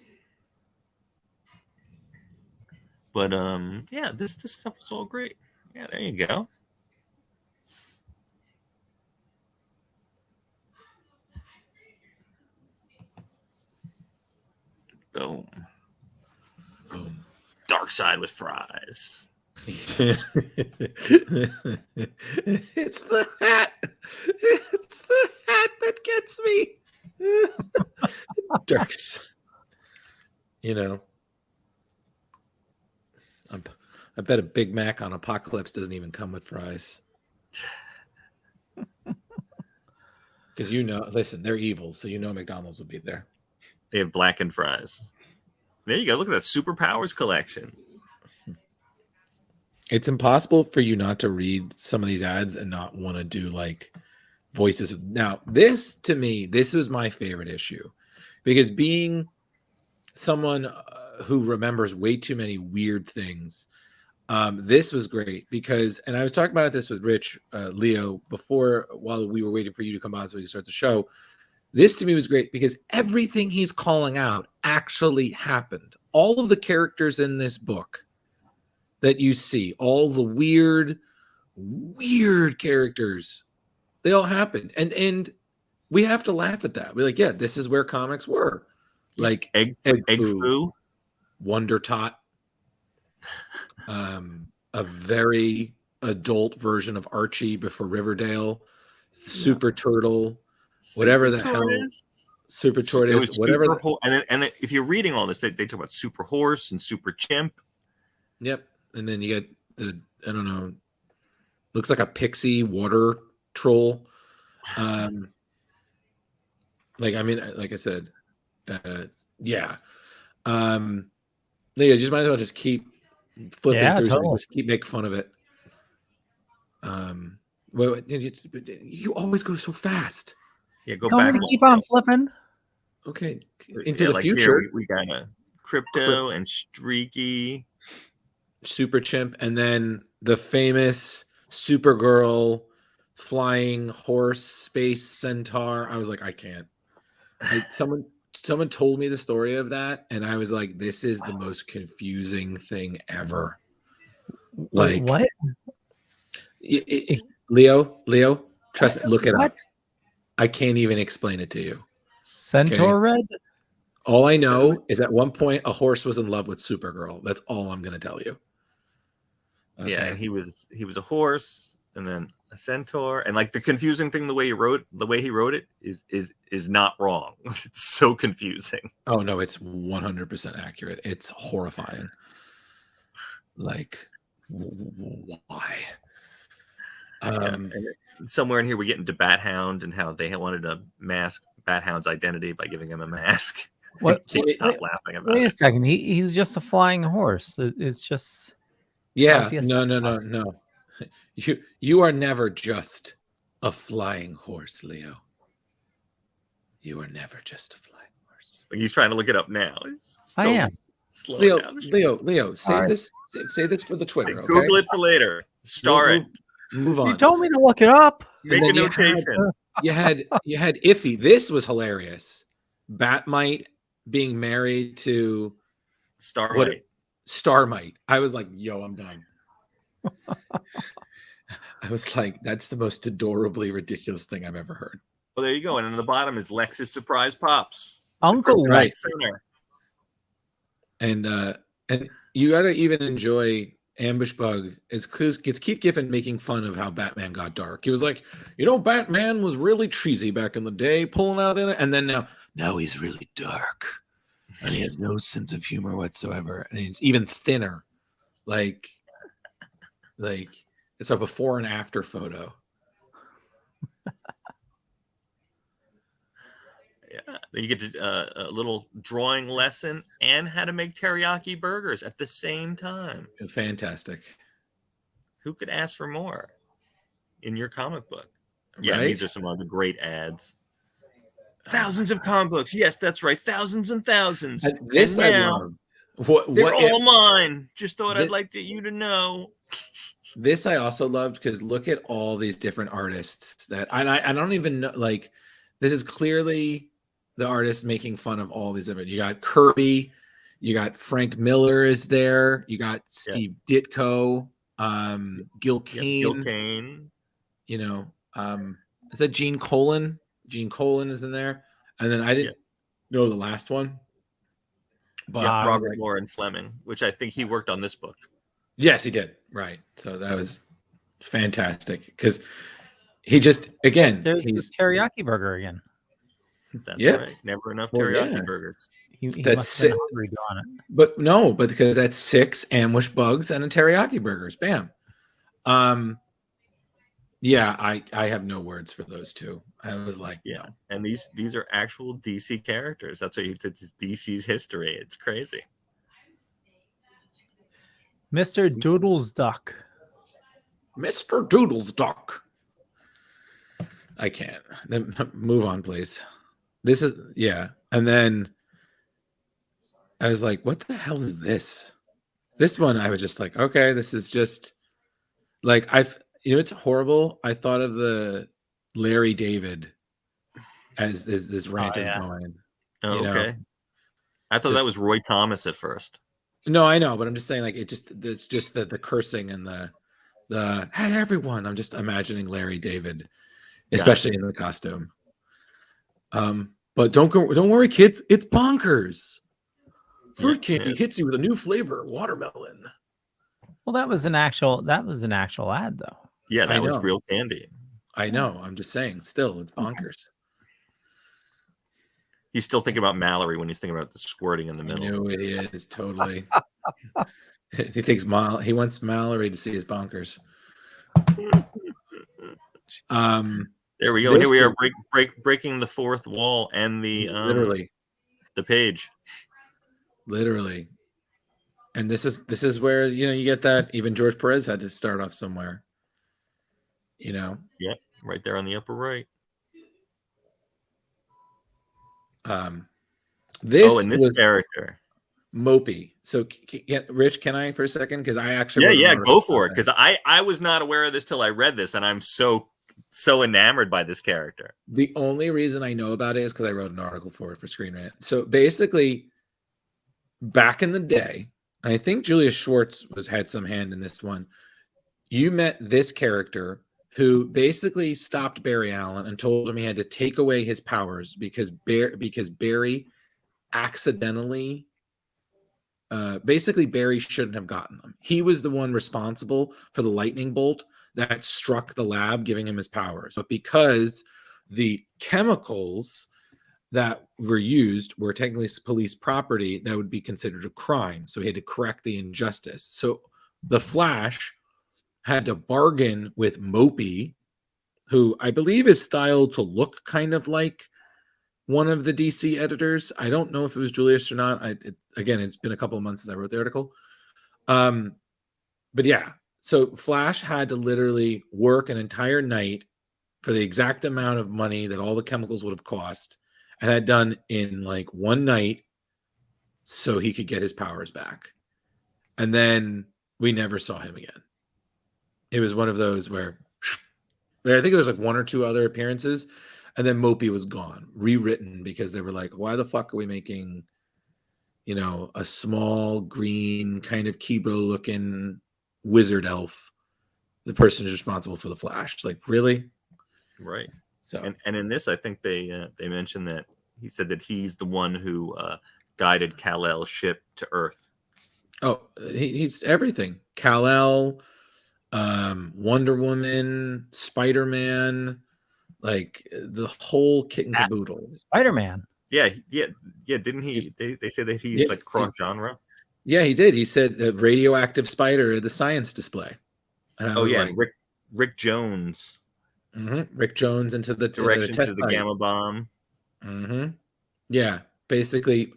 But yeah, this stuff is all great. Yeah, there you go. Boom. Boom. Dark Side with fries. It's the hat. It's the hat that gets me. Dark Side. You know. I bet a Big Mac on Apocalypse doesn't even come with fries. Because listen, they're evil, so McDonald's will be there. They have blackened fries. There you go. Look at that Superpowers collection. It's impossible for you not to read some of these ads and not want to do like voices. Now, to me, this was my favorite issue. Because being someone who remembers way too many weird things. This was great because, and I was talking about this with Rich, Leo, before while we were waiting for you to come on so we could start the show. This to me was great because everything he's calling out actually happened. All of the characters in this book that you see, all the weird characters, they all happened. And we have to laugh at that. We're like, yeah, this is where comics were. Like Egg foo. Wonder Tot. A very adult version of Archie before Riverdale. Super Turtle. Whatever the hell, Super Tortoise, whatever. And then if you're reading all this, they talk about Super Horse and Super Chimp. Yep, and then you get the, I don't know, looks like a pixie water troll. Like I said, yeah. Yeah, just might as well just keep flipping through, totally. Just keep making fun of it. Well, you always go so fast. Yeah, go back. To keep on flipping. Okay, into the future. Here, we got a Crypto and Streaky, Super Chimp, and then the famous Supergirl flying horse space centaur. I was like, I can't. Someone told me the story of that, and I was like, this is the most confusing thing ever. Like what? Leo, trust me, look it up. I can't even explain it to you. Centaur Red? All I know is at one point a horse was in love with Supergirl. That's all I'm going to tell you. Okay. Yeah, and he was a horse and then a centaur, and like the confusing thing, the way he wrote it is not wrong. It's so confusing. Oh no, it's 100% accurate. It's horrifying. Like, why? And somewhere in here we get into Bat Hound and how they wanted to mask Bat Hound's identity by giving him a mask. What? Can't stop laughing about it. Wait a second. He's just a flying horse. It's just. Yeah. No. You are never just a flying horse, Leo. You are never just a flying horse. He's trying to look it up now. I am. Leo, save this. Save this for the Twitter. Okay? Google it for later. Star it. Move on. You told me to look it up. Make a notation. You had Iffy. This was hilarious. Batmite being married to Starmite. I was like, yo, I'm done. I was like, that's the most adorably ridiculous thing I've ever heard. Well, there you go. And on the bottom is Lex's Surprise Pops. Uncle right. Center. And you gotta even enjoy Ambush Bug. It's Keith Giffen making fun of how Batman got dark. He was like, Batman was really cheesy back in the day, pulling out in it, and then now he's really dark. And he has no sense of humor whatsoever. And he's even thinner. Like it's a before and after photo. Yeah, you get a little drawing lesson and how to make teriyaki burgers at the same time. Fantastic. Who could ask for more in your comic book? Yeah, right? These are some of the great ads. Thousands of comic books. Yes, that's right. Thousands and thousands. This I love. They're all mine. Just thought I'd like you to know. This I also loved because look at all these different artists that I don't even know. Like, this is clearly the artist making fun of all these different. You got Kirby, you got Frank Miller is there, you got Steve Ditko, Gil Kane. Is that Gene Colan? Gene Colan is in there, and then I didn't know the last one, but Robert Moore and Fleming, which I think he worked on this book. Yes, he did. Right, so that was fantastic because he just there's this teriyaki burger again. That's right. Never enough teriyaki burgers. He must have been hungry on it. But because that's 6 ambush bugs and a teriyaki burgers. Bam. Yeah, I have no words for those two. I was like, no. And these are actual DC characters. That's what it's DC's history. It's crazy. Mr. Doodles Duck. Mr. Doodles Duck. I can't. Then move on, please. This is and then I was like, what the hell is this? This one, I was just like, okay, this is just like it's horrible. I thought of the Larry David as this ranch is going. Oh, You know, okay. I thought that was Roy Thomas at first. No, I know, but I'm just saying, like, it's just the cursing and the hey everyone. I'm just imagining Larry David, especially in the costume. But don't worry, kids. It's bonkers. Fruit candy hits you with a new flavor, watermelon. Well, that was an actual ad, though. Yeah, that was real candy. I know. I'm just saying. Still, it's bonkers. He's still thinking about Mallory when he's thinking about the squirting in the middle. I know it is totally. He thinks he wants Mallory to see his bonkers. There we go. Here we are breaking the fourth wall and the literally the page. Literally. And this is where you get that even George Perez had to start off somewhere. Yep, right there on the upper right. This character, Mopey. So, Rich, can I for a second? Because I actually go for it. Because I was not aware of this till I read this, and I'm so enamored by this character. The only reason I know about it is because I wrote an article for it for Screen Rant. So basically, back in the day, I think Julia Schwartz had some hand in this one. You met this character who basically stopped Barry Allen and told him he had to take away his powers because Barry accidentally, basically Barry shouldn't have gotten them. He was the one responsible for the lightning bolt that struck the lab, giving him his powers. But because the chemicals that were used were technically police property, that would be considered a crime. So he had to correct the injustice. So the Flash had to bargain with Mopey, who I believe is styled to look kind of like one of the DC editors. I don't know if it was Julius or not. Again, it's been a couple of months since I wrote the article. But yeah, so Flash had to literally work an entire night for the exact amount of money that all the chemicals would have cost, and had done in like one night so he could get his powers back. And then we never saw him again. It was one of those where I think there was like one or two other appearances, and then Mopey was gone, rewritten, because they were like, why the fuck are we making, a small green kind of Kebro looking wizard elf the person who's responsible for the Flash? Like, really? Right. So, and in this, I think they mentioned that he said that he's the one who guided Kal-El's ship to Earth. Oh, he's everything. Kal-El, Wonder Woman, Spider-Man, like the whole kit and caboodle. Spider-Man. Yeah. Didn't he? They said that he's like cross genre. Yeah, he did. He said the radioactive spider at the science display. And Rick Jones. Mm-hmm. Rick Jones into the directions test to the gamma bomb. Mm-hmm. Yeah, basically,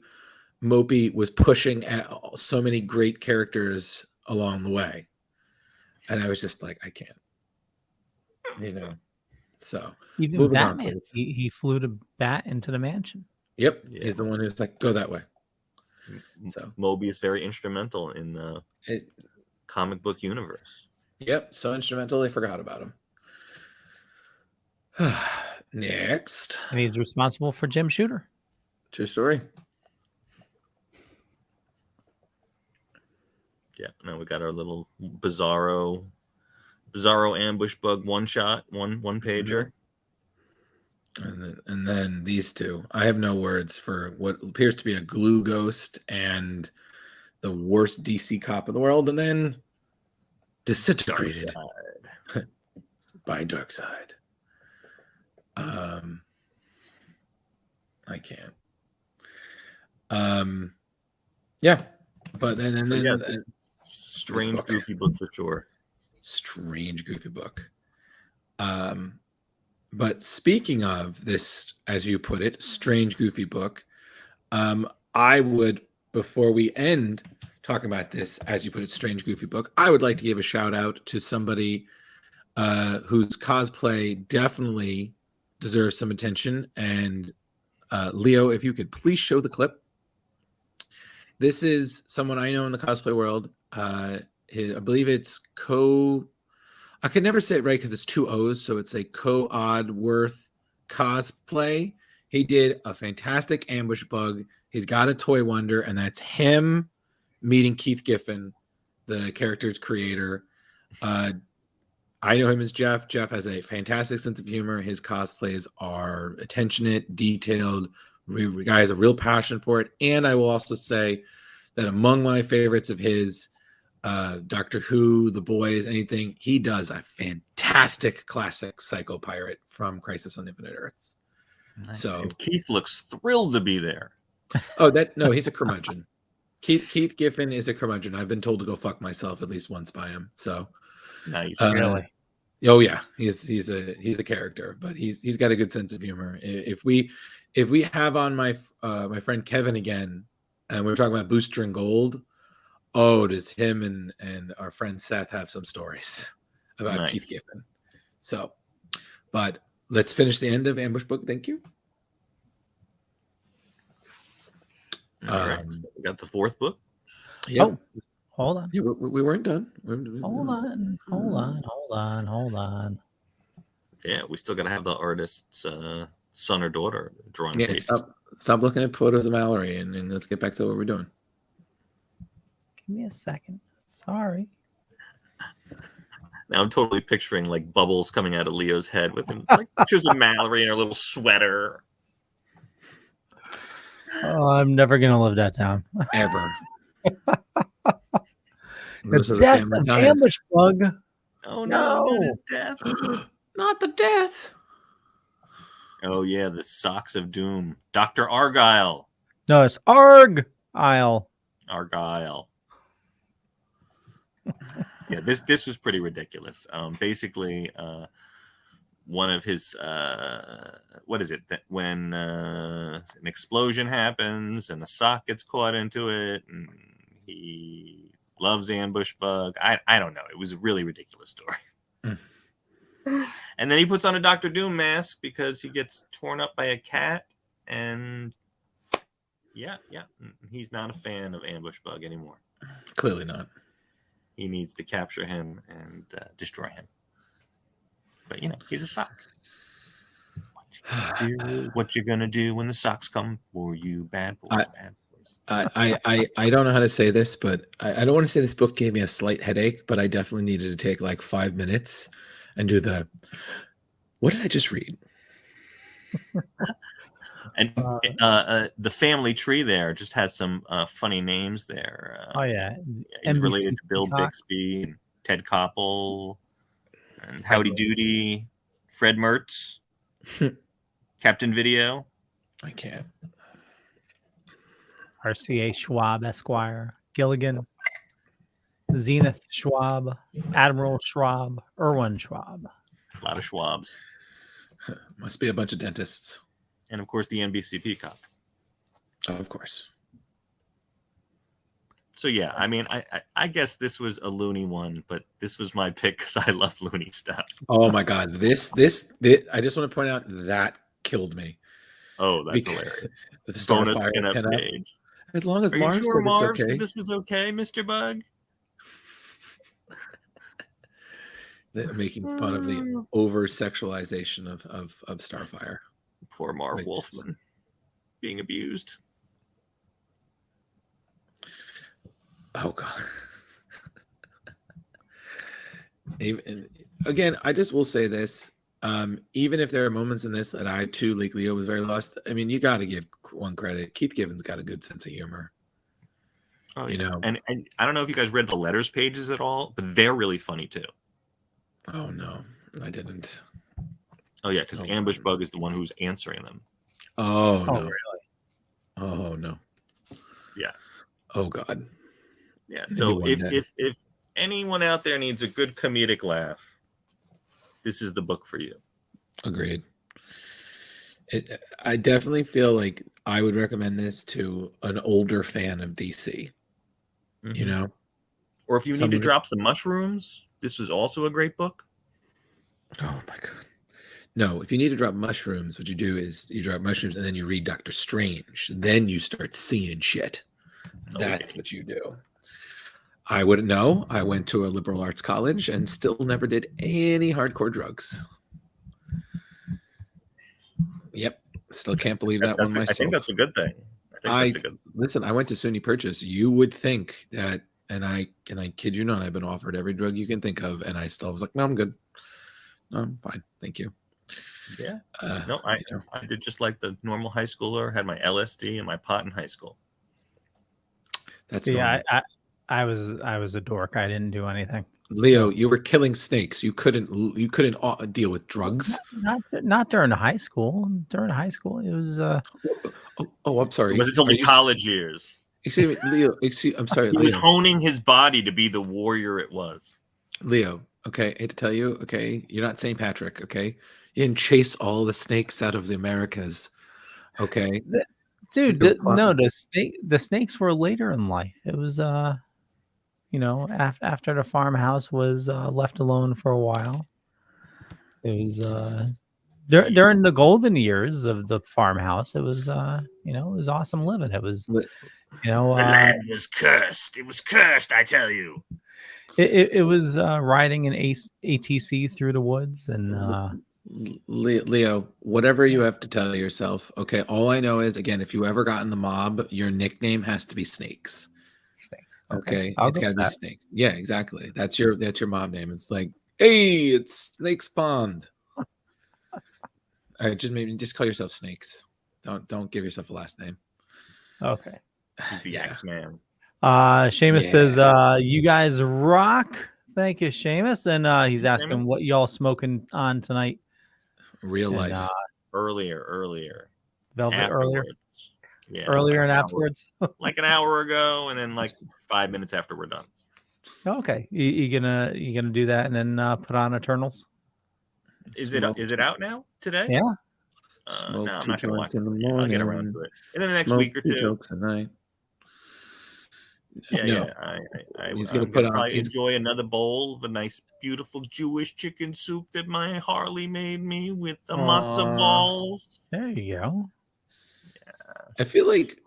Mopey was pushing at so many great characters along the way, and I was just like, I can't, So even Batman, he flew to Bat into the mansion. Yep, he's the one who's like, go that way. So Moby is very instrumental in the comic book universe. Yep, so instrumental they forgot about him. Next. And he's responsible for Jim Shooter. True story. Yeah, now we got our little bizarro ambush bug one pager. And then these two. I have no words for what appears to be a glue ghost and the worst DC cop in the world, and then disintegrated by Darkseid. I can't. Yeah, but then strange goofy book for sure. Strange goofy book. But speaking of this, as you put it, strange goofy book, I would, before we end talking about this, as you put it, strange goofy book, I would like to give a shout out to somebody whose cosplay definitely deserves some attention. And Leo, if you could please show the clip. This is someone I know in the cosplay world. I believe it's I can never say it right because it's 2 O's, so it's a Oddworth cosplay. He did a fantastic Ambush Bug. He's got a toy wonder, and that's him meeting Keith Giffen, the character's creator. I know him as Jeff. Jeff has a fantastic sense of humor. His cosplays are attentionate, detailed. The guy has a real passion for it. And I will also say that among my favorites of his, Doctor Who, The Boys, anything, he does a fantastic classic Psycho Pirate from Crisis on Infinite Earths. Nice. So And Keith looks thrilled to be there. No, he's a curmudgeon. Keith Giffen is a curmudgeon. I've been told to go fuck myself at least once by him. So Nice. Really? Oh yeah, he's a character, but he's got a good sense of humor. If we have on my friend Kevin again, and we're talking about Booster and Gold, does him and our friend Seth have some stories about Nice. Keith Giffen? So, but let's finish the end of Ambush Book. Thank you. All right. So we got the 4th book. Yeah. Oh, hold on. Yeah, we weren't done. Hold on. Yeah, we still got to have the artist's son or daughter drawing Yeah, pages. stop looking at photos of Mallory and let's get back to what we're doing. Give me a second. Sorry. Now I'm totally picturing like bubbles coming out of Leo's head with him, like pictures of Mallory in her little sweater. Oh, I'm never gonna live that down. Ever. The death of Ambush Bug. Oh no, No. not his death. Not the death. Oh yeah, the Socks of Doom. Dr. Argyle. No, it's Argyle. Argyle. Yeah, this was pretty ridiculous. Basically, one of his what is it that when an explosion happens and a sock gets caught into it, and he loves Ambush Bug. I don't know. It was a really ridiculous story. And then he puts on a Dr. Doom mask because he gets torn up by a cat, and yeah, he's not a fan of Ambush Bug anymore. Clearly not. He needs to capture him and destroy him. But he's a sock. What you gonna do when the socks come for you, bad boys? Bad boys. I don't know how to say this, but I don't want to say this book gave me a slight headache, but I definitely needed to take like 5 minutes and do what did I just read? And the family tree there just has some funny names there. Oh yeah, he's NBC related to Bill Peacock. Bixby, and Ted Koppel, and Howdy Doody, Fred Mertz, Captain Video. I can't. RCA Schwab Esquire, Gilligan, Zenith Schwab, Admiral Schwab, Erwin Schwab. A lot of Schwabs. Must be a bunch of dentists. And of course the NBC Peacock. Oh, of course. So yeah, I mean, I guess this was a loony one, but this was my pick because I love loony stuff. Oh my God, this I just want to point out that killed me. Oh, that's hilarious. With the Bonus Starfire pinup pinup. page. As long as Are Marv you sure said Marv it's okay. said this was okay, Mr. Bug? They're making fun of the over sexualization of Starfire. Poor Marv Wolfman being abused. Oh God. Again, I just will say this. Even if there are moments in this that I too, like Leo, was very lost. I mean, you got to give one credit. Keith Giffen's got a good sense of humor. Oh, you know, and I don't know if you guys read the letters pages at all, but they're really funny too. Oh no, I didn't. Oh yeah, because Ambush Bug is the one who's answering them. Oh no, really? Oh no. Yeah. Oh God. Yeah. So if anyone out there needs a good comedic laugh, this is the book for you. Agreed. I definitely feel like I would recommend this to an older fan of DC. Mm-hmm. You know, or if you need to drop some mushrooms, this is also a great book. Oh my God. No, if you need to drop mushrooms, what you do is you drop mushrooms and then you read Doctor Strange. Then you start seeing shit. That's what you do. I wouldn't know. I went to a liberal arts college and still never did any hardcore drugs. Yep. Still can't believe that one myself. I think that's a good thing. Listen, I went to SUNY Purchase. You would think that, and I kid you not, I've been offered every drug you can think of, and I still was like, no, I'm good. No, I'm fine. Thank you. Yeah. No, I did just like the normal high schooler, had my LSD and my pot in high school. That's I was a dork. I didn't do anything. Leo, you were killing snakes. You couldn't deal with drugs. Not during high school. During high school, it was. I'm sorry. It was until the college years. Excuse me, Leo. I'm sorry. He was honing his body to be the warrior it was. Leo, okay, I hate to tell you, okay, you're not St. Patrick, okay? You didn't chase all the snakes out of the Americas, okay? Dude, the snakes were later in life. It was after the farmhouse was left alone for a while. It was during the golden years of the farmhouse. It was it was awesome living. It was the land was cursed. It was cursed, I tell you. It was riding an ATC through the woods and Leo, whatever you have to tell yourself, okay? All I know is, again, if you ever got in the mob, your nickname has to be Snakes. Snakes. Okay, it's got to be Snakes. Yeah, exactly. That's your mob name. It's like, hey, it's Snakes Pond. All right, just call yourself Snakes. Don't give yourself a last name. Okay. He's the X-Man. Seamus says, you guys rock. Thank you, Seamus. And he's asking what y'all smoking on tonight. Real life. Earlier. Velvet afterwards. Earlier. Yeah. Earlier and afterwards. Like an hour ago, and then like 5 minutes after we're done. Okay. You gonna do that and then put on Eternals? Is it out now today? Yeah. No, I'm not gonna watch it. I'll get around to it. And then the next week or two. Jokes at night. He's gonna probably enjoy another bowl of a nice, beautiful Jewish chicken soup that my Harley made me with the matzo balls. There you go. Yeah. I feel like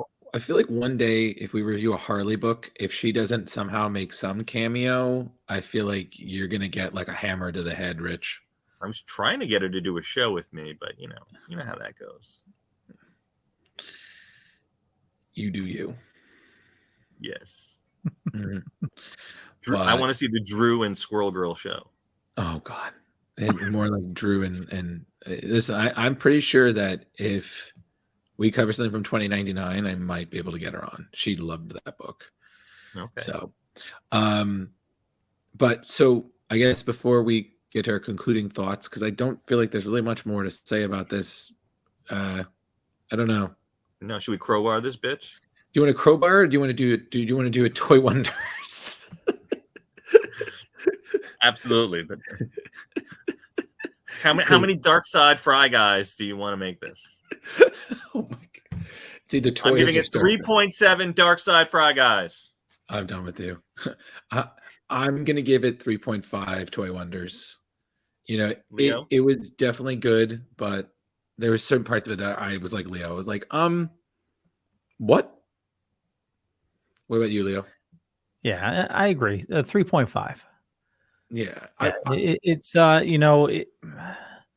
one day if we review a Harley book, if she doesn't somehow make some cameo, I feel like you're gonna get like a hammer to the head, Rich. I was trying to get her to do a show with me, but you know how that goes. You do you. Yes. Mm-hmm. I want to see the Drew and Squirrel Girl show. Oh God, and more like Drew and listen. I'm pretty sure that if we cover something from 2099, I might be able to get her on. She loved that book. Okay. So, but I guess before we get to our concluding thoughts, because I don't feel like there's really much more to say about this. I don't know. No, should we crowbar this bitch? Do you want a crowbar? Or do you want to do a Toy Wonders? Absolutely. How many Dark Side Fry Guys do you want to make this? Oh my God! See, the toys. I'm giving it 3.7 Dark Side Fry Guys. I'm done with you. I'm gonna give it 3.5 Toy Wonders. It was definitely good, but there were certain parts of it that I was like Leo. I was like, what? What about you, Leo? Yeah, I agree. 3.5. Yeah, it's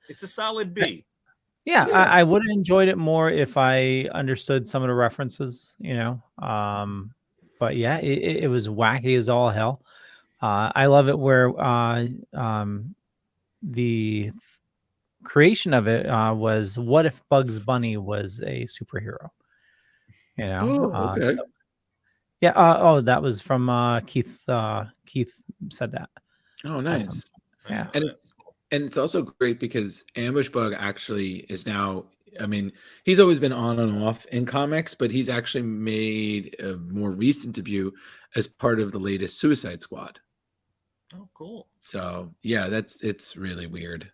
it's a solid B. Yeah, I would have enjoyed it more if I understood some of the references, but yeah, it was wacky as all hell. I love it where the creation of it was, what if Bugs Bunny was a superhero? Okay. That was from Keith. Keith said that. Oh, nice. Awesome. Yeah, and it's also great because Ambush Bug actually is now. I mean, he's always been on and off in comics, but he's actually made a more recent debut as part of the latest Suicide Squad. Oh, cool. So yeah, it's really weird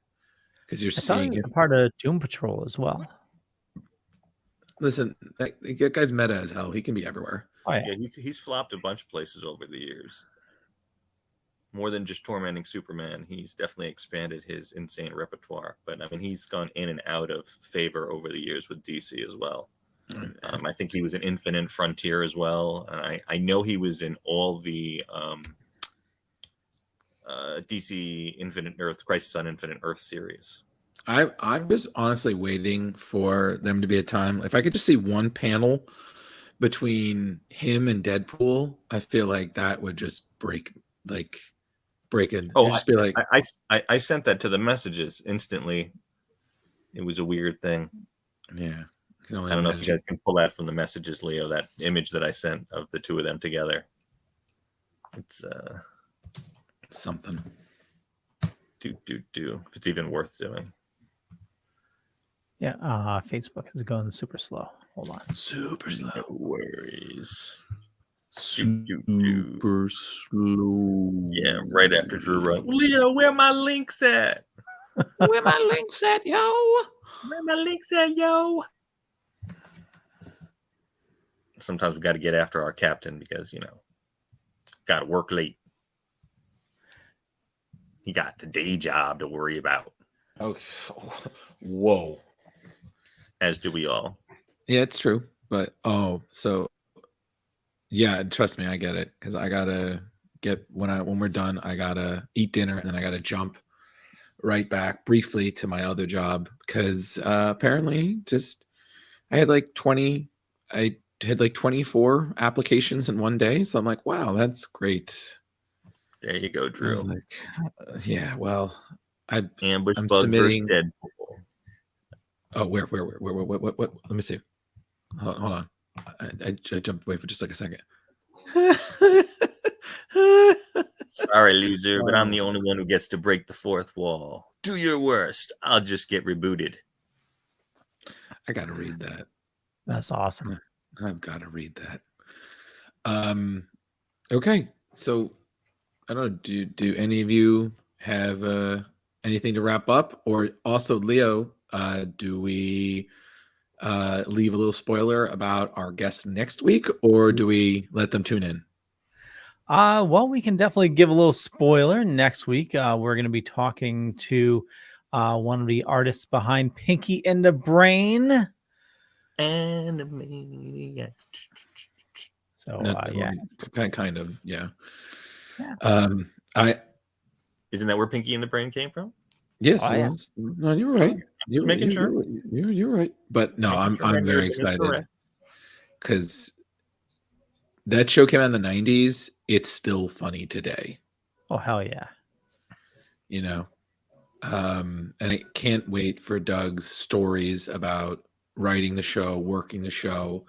because you're seeing a part of Doom Patrol as well. Listen, that guy's meta as hell. He can be everywhere. Oh, yeah, he's flopped a bunch of places over the years. More than just tormenting Superman, he's definitely expanded his insane repertoire. But I mean, he's gone in and out of favor over the years with DC as well. I think he was in Infinite Frontier as well. And I know he was in all the DC Infinite Earth, Crisis on Infinite Earth series. I was honestly waiting for them to be a time. If I could just see one panel between him and Deadpool, I feel like that would just break in. Oh, just be like, I sent that to the messages instantly. It was a weird thing. Yeah. I don't know if you guys can pull that from the messages, Leo, that image that I sent of the two of them together. It's something. If it's even worth doing. Yeah, Facebook is going super slow. Hold on. Super slow. No worries. Super slow. Yeah, right after Drew wrote, Leo, where my links at? Where my links at, yo? Where my links at, yo? Sometimes we got to get after our captain because, got to work late. He got the day job to worry about. Oh, whoa. As do we all. Yeah, it's true. But, yeah, trust me, I get it. Because I got to get, when we're done, I got to eat dinner and then I got to jump right back briefly to my other job. Because apparently I had like 24 applications in one day. So I'm like, wow, that's great. There you go, Drew. Like, yeah, well, Ambush I'm Bug submitting... versus Deadpool. Oh, where? What? Let me see. Hold on. I jumped away for just like a second. Sorry, loser, but I'm the only one who gets to break the fourth wall. Do your worst. I'll just get rebooted. I got to read that. That's awesome. I've got to read that. Okay, so I don't know. Do any of you have anything to wrap up, or also Leo? Do we leave a little spoiler about our guest next week, or do we let them tune in? Well, we can definitely give a little spoiler. Next week, we're going to be talking to one of the artists behind Pinky and the Brain. Animaniac. So, yeah. Kind of, yeah. Yeah. Isn't that where Pinky and the Brain came from? Yes. Oh, yeah. No, you're right. Just making sure. You're right. But no, I'm very excited because that show came out in the 90s. It's still funny today. Oh, hell yeah. And I can't wait for Doug's stories about writing the show, working the show.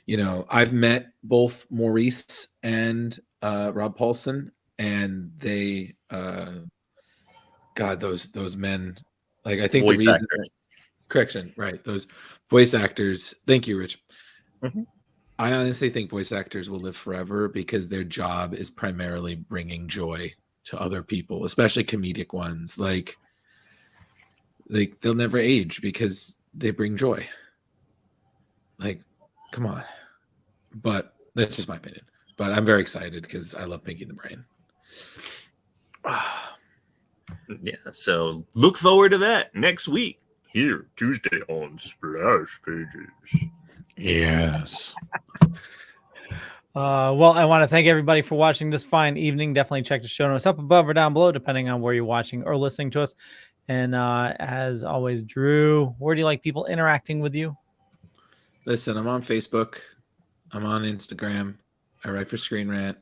I've met both Maurice and Rob Paulson, and they God, those men, like, I think voice the reason actors. Correction, right? Those voice actors. Thank you, Rich. Mm-hmm. I honestly think voice actors will live forever because their job is primarily bringing joy to other people, especially comedic ones. Like, they'll never age because they bring joy. Like, come on. But that's just my opinion. But I'm very excited because I love Pinky and the Brain. Yeah, so look forward to that next week here Tuesday on Splash Pages. Yes. Well, I want to thank everybody for watching this fine evening. Definitely check the show notes up above or down below, depending on where you're watching or listening to us. And as always, Drew, where do you like people interacting with you? Listen, I'm on Facebook. I'm on Instagram. I write for Screen Rant.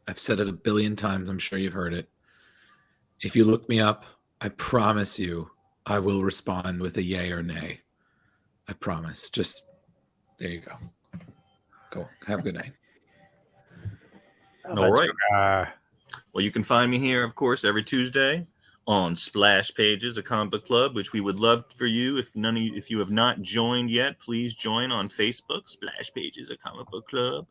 I've said it a billion times. I'm sure you've heard it. If you look me up, I promise you I will respond with a yay or nay. I promise. Just, there you go. Go. Have a good night. All right. Well, you can find me here, of course, every Tuesday on Splash Pages, a comic book club, which we would love for you. If you have not joined yet, please join on Facebook, Splash Pages, a comic book club.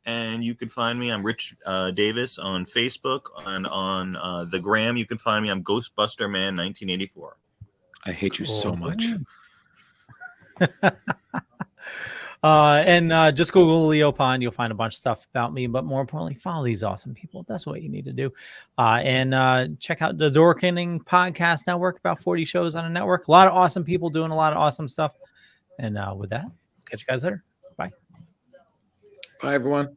And you can find me. I'm Rich Davis on Facebook, and on the gram, you can find me. I'm Ghostbuster Man 1984. I hate you so much. And just Google Leo Pond. You'll find a bunch of stuff about me, but more importantly, follow these awesome people. That's what you need to do. And check out the Dorkening Podcast Network, about 40 shows on a network. A lot of awesome people doing a lot of awesome stuff. And with that, catch you guys later. Bye, everyone.